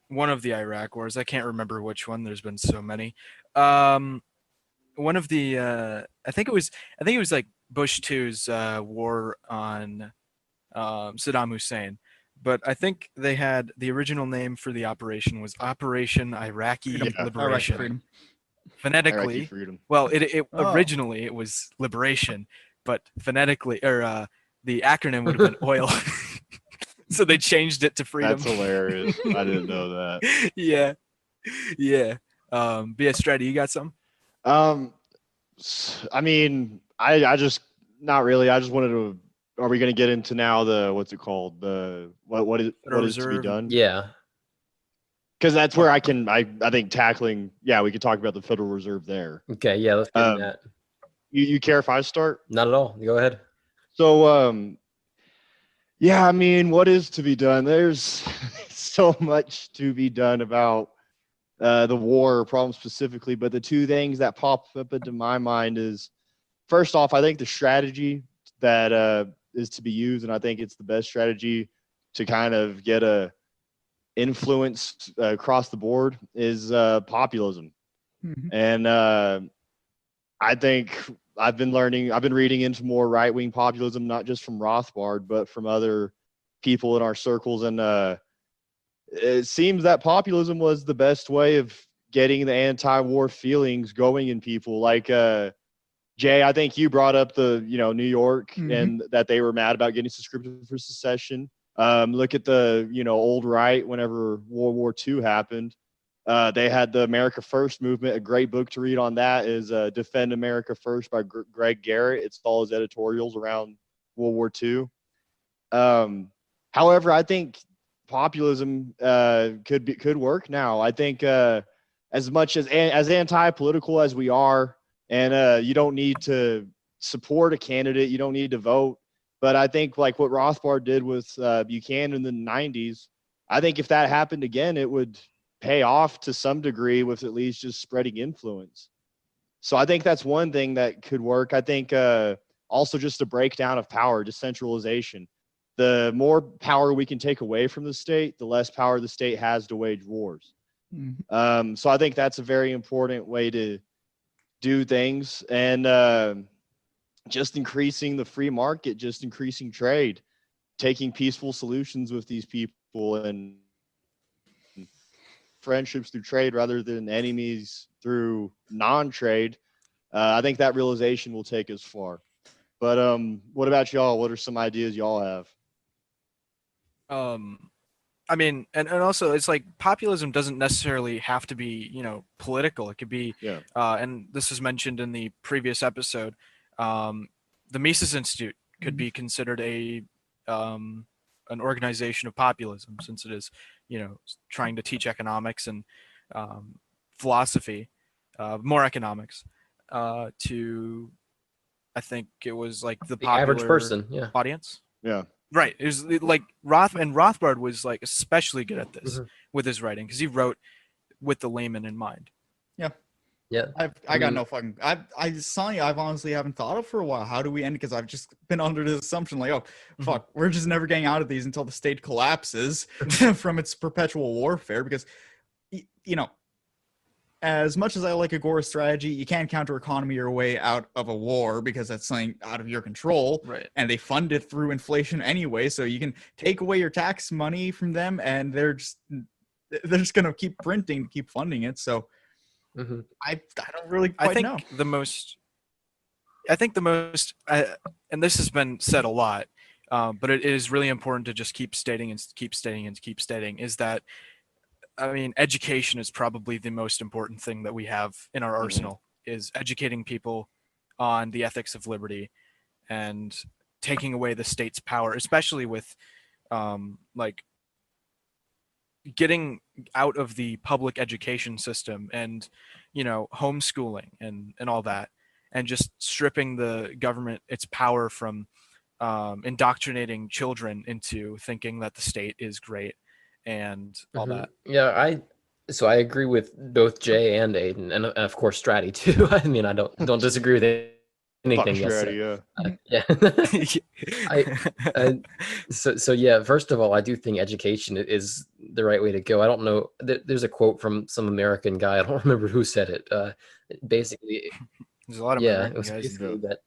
Speaker 3: one of the Iraq wars. I can't remember which one. There's been so many. One of the I think it was like Bush II's war on Saddam Hussein, but I think they had the original name for the operation was Operation Iraqi
Speaker 4: Freedom.
Speaker 2: Yeah.
Speaker 4: Iraqi
Speaker 3: Liberation.
Speaker 4: freedom.
Speaker 2: Iraqi
Speaker 3: Phonetically,
Speaker 2: freedom.
Speaker 3: well, it
Speaker 4: Oh.
Speaker 3: originally it was liberation, but phonetically, or the acronym would have been oil. So they changed it to freedom.
Speaker 2: That's hilarious. I didn't know that.
Speaker 3: Yeah, yeah. But yeah, Stratty, you got some?
Speaker 2: Um, I mean, I just not really. I just wanted to. Are we going to get into now the what's it called? The what is
Speaker 3: Federal
Speaker 2: what is to be
Speaker 3: Reserve.
Speaker 2: done?
Speaker 1: Yeah.
Speaker 2: Because that's where I think tackling. Yeah, we could talk about the Federal Reserve there.
Speaker 1: Okay. Yeah. Let's get in
Speaker 2: Um,
Speaker 1: that.
Speaker 2: you care if I start?
Speaker 1: Not at all. Go ahead.
Speaker 2: So yeah, I mean, what is to be done? There's so much to be done about the war problem specifically, but the two things that pop up into my mind is, first off, I think the strategy that is to be used, and I think it's the best strategy to kind of get a influence across the board, is populism.
Speaker 4: Mhm.
Speaker 2: And I think I've been reading into more right wing populism, not just from Rothbard, but from other people in our circles. And it seems that populism was the best way of getting the anti-war feelings going in people. Like Jay, I think you brought up the New York and that they were mad about getting subscription for secession. Look at the old right. Whenever World War II happened, they had the America First movement. A great book to read on that is Defend America First by Greg Garrett. It's all his editorials around World War II. However, I think populism could work now. I think as much as anti-political as we are, and you don't need to support a candidate, you don't need to vote. But I think like what Rothbard did with Buchanan in the 90s, I think if that happened again, it would pay off to some degree with at least just spreading influence. So I think that's one thing that could work. I think also just a breakdown of power, decentralization. The more power we can take away from the state, the less power the state has to wage wars. So I think that's a very important way to do things. And just increasing the free market, just increasing trade, taking peaceful solutions with these people and friendships through trade rather than enemies through non-trade. I think that realization will take us far. But what about y'all? What are some ideas y'all have?
Speaker 3: I mean, and also it's like populism doesn't necessarily have to be, political. It could be,
Speaker 2: Yeah.
Speaker 3: and this was mentioned in the previous episode, the Mises Institute could be considered an organization of populism, since it is, trying to teach economics and philosophy, more economics, to I think it was like the
Speaker 1: The average
Speaker 3: popular
Speaker 1: person, yeah.
Speaker 3: audience.
Speaker 2: Yeah.
Speaker 3: Right. It was like Rothbard was like especially good at this
Speaker 1: Mhm.
Speaker 3: with his writing because he wrote with the layman in mind.
Speaker 1: Yeah.
Speaker 4: I got
Speaker 1: mean-
Speaker 4: no fucking. It's something I've honestly haven't thought of for a while. How do we end? Because I've just been under this assumption, like, oh, fuck, we're just never getting out of these until the state collapses from its perpetual warfare. Because, you know, as much as I like Agora's strategy, you can't counter economy your way out of a war because that's something out of your control.
Speaker 3: Right.
Speaker 4: And they fund it through inflation anyway, so you can take away your tax money from them, and they're just gonna keep printing, keep funding it. So.
Speaker 1: Mhm.
Speaker 4: I don't really
Speaker 3: I
Speaker 4: quite
Speaker 3: think
Speaker 4: know.
Speaker 3: the most, and this has been said a lot, but it is really important to just keep stating and keep stating and keep stating, is that, I mean, education is probably the most important thing that we have in our arsenal, is educating people on the ethics of liberty and taking away the state's power, especially with like getting out of the public education system and, you know, homeschooling and all that, and just stripping the government its power from indoctrinating children into thinking that the state is great and all
Speaker 1: Mhm.
Speaker 3: that.
Speaker 1: Yeah, I agree with both Jay and Aiden, and of course Stratty too. I mean, I don't disagree with
Speaker 2: Fuck
Speaker 1: anything you said.
Speaker 2: Stratty, yeah.
Speaker 1: Yeah. So yeah, first of all, I do think education is the right way to go. I don't know. There's a quote from some American guy. I don't remember who said it. Basically,
Speaker 3: There's a lot of
Speaker 1: yeah, it
Speaker 3: American
Speaker 1: was
Speaker 3: guys.
Speaker 1: basically that.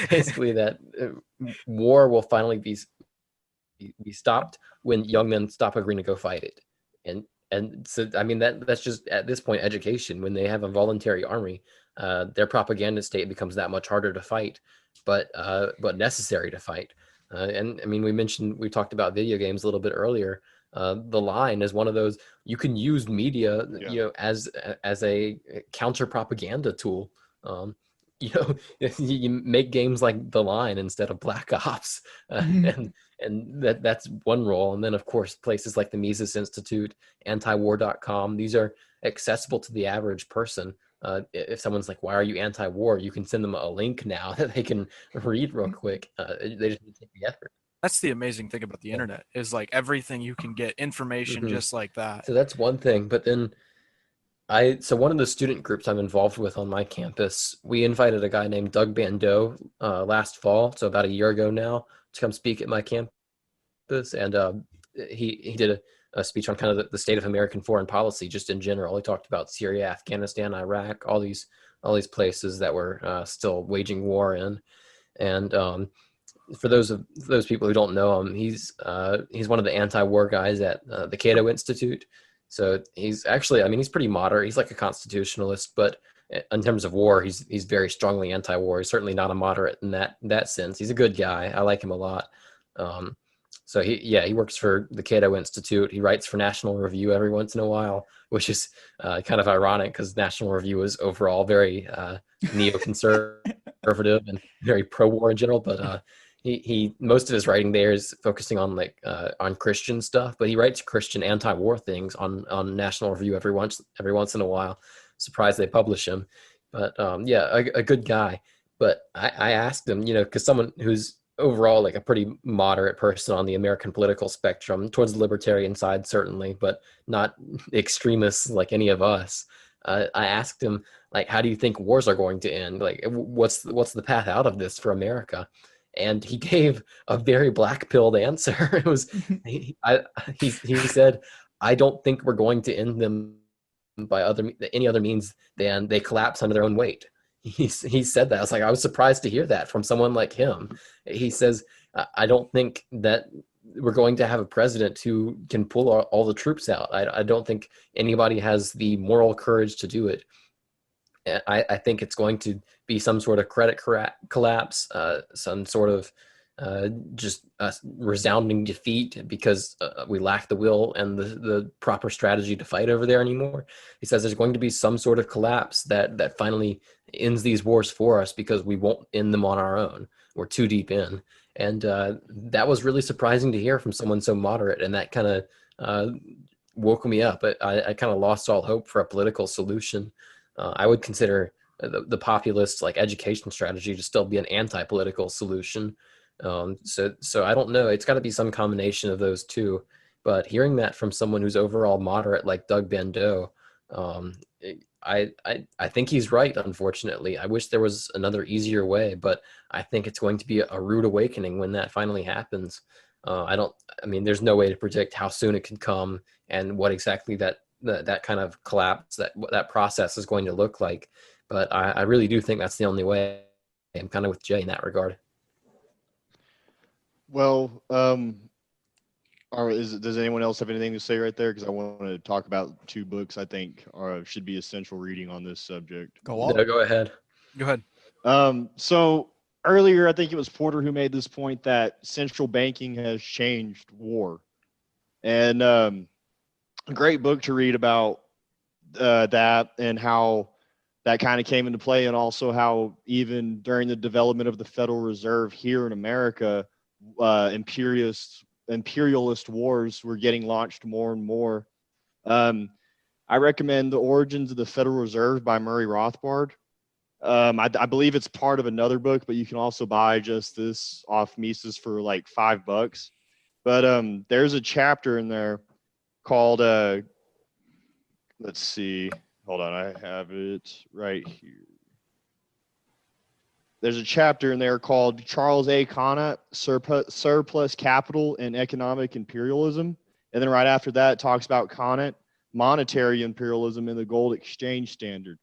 Speaker 1: Basically, that war will finally be stopped when young men stop agreeing to go fight it, and so I mean that's just at this point education. When they have a voluntary army, their propaganda state becomes that much harder to fight, but necessary to fight. And I mean, we talked about video games a little bit earlier. The line is one of those you can use media,
Speaker 2: Yeah.
Speaker 1: you know, as a counter propaganda tool. You know, you make games like The Line instead of Black Ops, and that's one role. And then of course places like the Mises Institute, antiwar.com, these are accessible to the average person. If someone's like, why are you anti-war, you can send them a link now that they can read real quick. They just need to take the effort.
Speaker 3: That's the amazing thing about the internet, is like everything you can get information
Speaker 1: Mhm.
Speaker 3: just like that.
Speaker 1: So that's one thing. But then so one of the student groups I'm involved with on my campus, we invited a guy named Doug Bandeau last fall, so about a year ago now, to come speak at my campus. And he did a speech on kind of the state of American foreign policy just in general. He talked about Syria, Afghanistan, Iraq, all these places that were still waging war in. And for those people who don't know him, he's one of the anti-war guys at the Cato Institute. So he's actually, I mean, he's pretty moderate. He's like a constitutionalist, but in terms of war, he's very strongly anti-war. He's certainly not a moderate in that sense. He's a good guy. I like him a lot. So he works for the Cato Institute. He writes for National Review every once in a while, which is kind of ironic because National Review is overall very neoconservative and very pro-war in general. But he most of his writing there is focusing on on Christian stuff, but he writes Christian anti-war things on National Review every once in a while. Surprised they publish him, but yeah, a good guy. But I asked him, you know, because someone who's overall like a pretty moderate person on the American political spectrum, towards the libertarian side certainly, but not extremists like any of us. I asked him, like, how do you think wars are going to end? Like, what's the path out of this for America? And he gave a very black-pilled answer. It was he said, I don't think we're going to end them by any other means than they collapse under their own weight. He said that. I was surprised to hear that from someone like him. He says, I don't think that we're going to have a president who can pull all the troops out. I don't think anybody has the moral courage to do it. I think it's going to be some sort of credit collapse, some sort of just a resounding defeat because we lack the will and the proper strategy to fight over there anymore. He says there's going to be some sort of collapse that finally ends these wars for us because we won't end them on our own. We're too deep in. And that was really surprising to hear from someone so moderate, and that kind of woke me up. I kind of lost all hope for a political solution. I would consider the populist like education strategy to still be an anti-political solution. So I don't know. It's got to be some combination of those two. But hearing that from someone who's overall moderate like Doug Bandeau, um, I think he's right. Unfortunately, I wish there was another easier way, but I think it's going to be a rude awakening when that finally happens. I don't. I mean, there's no way to predict how soon it can come and what exactly that kind of collapse, that process is going to look like. But I really do think that's the only way. I'm kind of with Jay in that regard.
Speaker 2: Well, does anyone else have anything to say right there? Because I want to talk about two books I think should be essential reading on this subject.
Speaker 4: Go on.
Speaker 1: No, go ahead.
Speaker 3: Go ahead.
Speaker 2: So earlier, I think it was Porter who made this point that central banking has changed war. And a great book to read about that and how that kind of came into play, and also how even during the development of the Federal Reserve here in America, imperialist wars were getting launched more and more. I recommend The Origins of the Federal Reserve by Murray Rothbard. I believe it's part of another book, but you can also buy just this off Mises for like $5. But there's a chapter in there called let's see, hold on, I have it right here. There's a chapter in there called Charles A. Conant, Surplus Capital and Economic Imperialism. And then right after that, it talks about Conant, monetary imperialism and the gold exchange standard.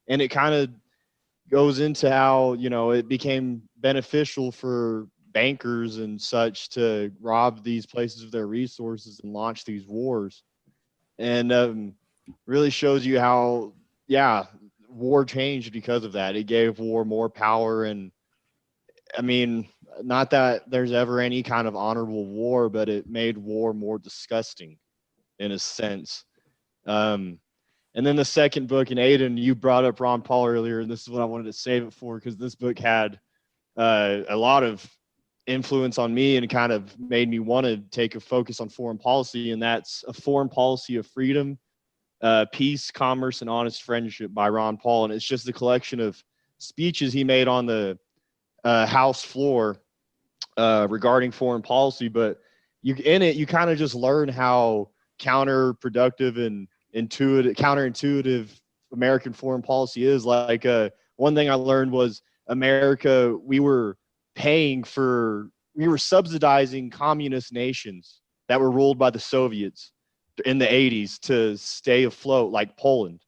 Speaker 2: And it kind of goes into how, it became beneficial for bankers and such to rob these places of their resources and launch these wars. And really shows you how, war changed because of that. It gave war more power. And I mean, not that there's ever any kind of honorable war, but it made war more disgusting in a sense. And then the second book, and Aiden, you brought up Ron Paul earlier, and this is what I wanted to save it for, because this book had a lot of influence on me and kind of made me want to take a focus on foreign policy, and that's A Foreign Policy of Freedom, Peace, Commerce, and Honest Friendship by Ron Paul. And it's just a collection of speeches he made on the House floor regarding foreign policy. But you kind of just learn how counterproductive and counterintuitive American foreign policy is. Like one thing I learned was America, we were subsidizing communist nations that were ruled by the Soviets in the 80s to stay afloat, like Poland,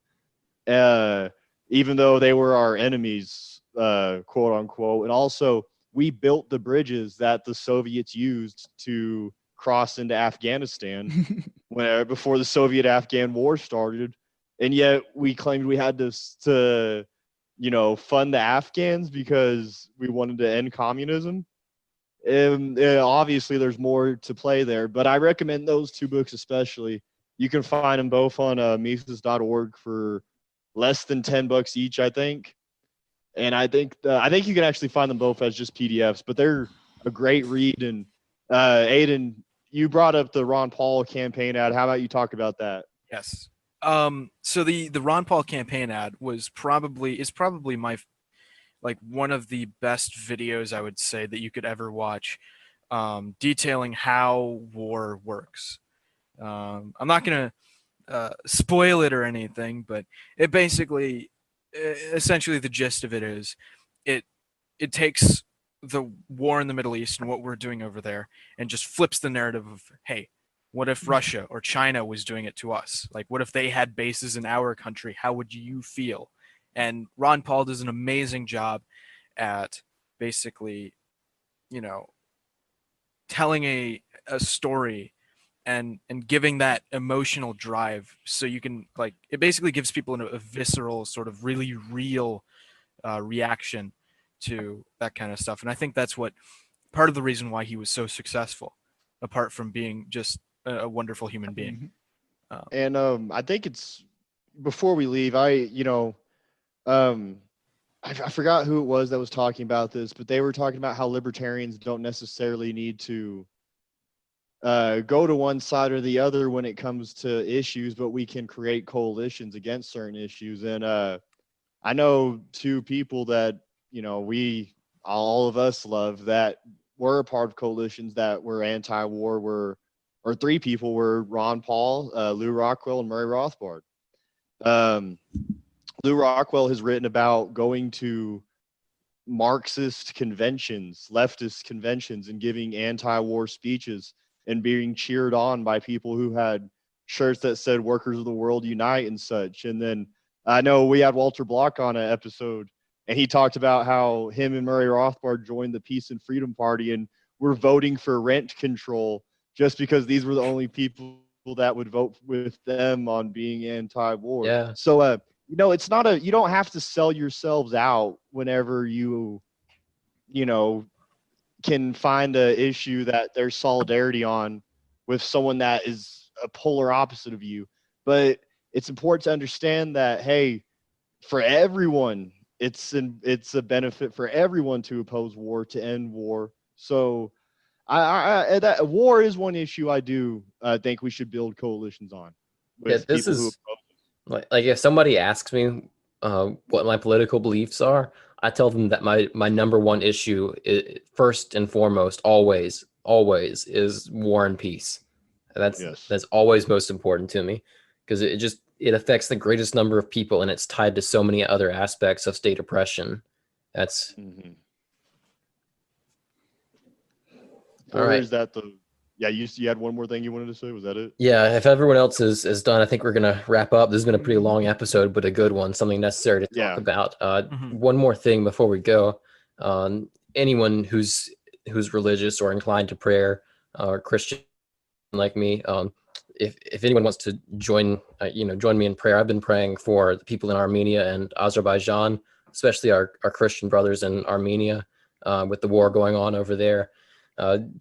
Speaker 2: even though they were our enemies, quote unquote. And also, we built the bridges that the Soviets used to cross into Afghanistan before the Soviet-Afghan war started. And yet we claimed we had to fund the Afghans because we wanted to end communism. And obviously there's more to play there, but I recommend those two books especially. You can find them both on Mises.org for less than $10 each, I think. And I think you can actually find them both as just PDFs, but they're a great read. And Aiden, you brought up the Ron Paul campaign ad. How about you talk about that?
Speaker 3: Yes. So the Ron Paul campaign ad is probably my one of the best videos I would say that you could ever watch, detailing how war works. I'm not gonna spoil it or anything, but it basically, essentially, the gist of it is, it takes the war in the Middle East and what we're doing over there, and just flips the narrative of, hey, what if Russia or China was doing it to us? Like, what if they had bases in our country? How would you feel? And Ron Paul does an amazing job at basically, telling a story and giving that emotional drive, so you can, it basically gives people a visceral, sort of really real reaction to that kind of stuff. And I think that's what part of the reason why he was so successful, apart from being just a wonderful human being.
Speaker 2: And I think it's, before we leave, I forgot who it was that was talking about this, but they were talking about how libertarians don't necessarily need to go to one side or the other when it comes to issues, but we can create coalitions against certain issues. And I know two people that, you know, all of us love that were a part of coalitions that were anti-war, or three people were Ron Paul, Lou Rockwell, and Murray Rothbard. Lou Rockwell has written about going to Marxist conventions, leftist conventions, and giving anti-war speeches and being cheered on by people who had shirts that said "Workers of the World Unite" and such. And then I know we had Walter Block on an episode, and he talked about how him and Murray Rothbard joined the Peace and Freedom Party and were voting for rent control just because these were the only people that would vote with them on being anti-war.
Speaker 1: Yeah.
Speaker 2: So, you know, it's not you don't have to sell yourselves out whenever you know, can find a issue that there's solidarity on with someone that is a polar opposite of you. But it's important to understand that, hey, for everyone, it's a benefit for everyone to oppose war, to end war. So that war is one issue I do think we should build coalitions on.
Speaker 1: Yeah, this is like if somebody asks me what my political beliefs are, I tell them that my number one issue, first and foremost, always is war and peace. That's always most important to me, because it affects the greatest number of people, and it's tied to so many other aspects of state oppression. That's all right.
Speaker 2: Is that you had one more thing you wanted to say? Was that it?
Speaker 1: Yeah, if everyone else is done, I think we're gonna wrap up. This has been a pretty long episode, but a good one, something necessary to talk about. One more thing before we go. Anyone who's religious or inclined to prayer, or Christian like me, if anyone wants to join me in prayer, I've been praying for the people in Armenia and Azerbaijan, especially our Christian brothers in Armenia, with the war going on over there.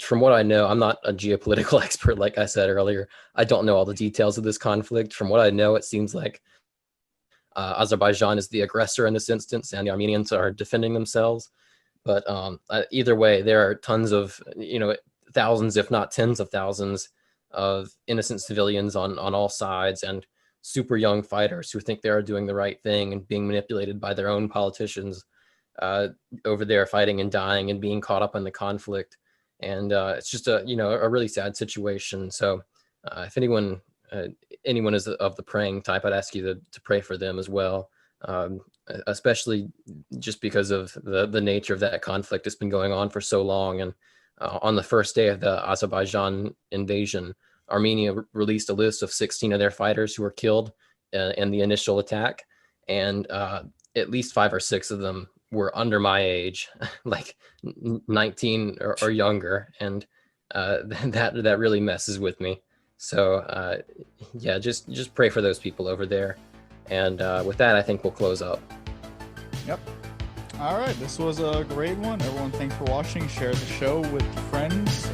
Speaker 1: From what I know, I'm not a geopolitical expert, like I said earlier. I don't know all the details of this conflict. From what I know, it seems like Azerbaijan is the aggressor in this instance, and the Armenians are defending themselves. But either way, there are tons of, thousands, if not tens of thousands, of innocent civilians on all sides, and super young fighters who think they are doing the right thing and being manipulated by their own politicians over there, fighting and dying and being caught up in the conflict. And it's just a really sad situation. So if anyone is of the praying type, I'd ask you to pray for them as well, especially just because of the nature of that conflict. It's been going on for so long. And on the first day of the Azerbaijan invasion, Armenia released a list of 16 of their fighters who were killed in the initial attack. And at least 5 or 6 of them were under my age, like 19 or younger, and that really messes with me. So just pray for those people over there. And with that, I think we'll close up.
Speaker 4: Yep. All right, this was a great one. Everyone, thanks for watching. Share the show with friends.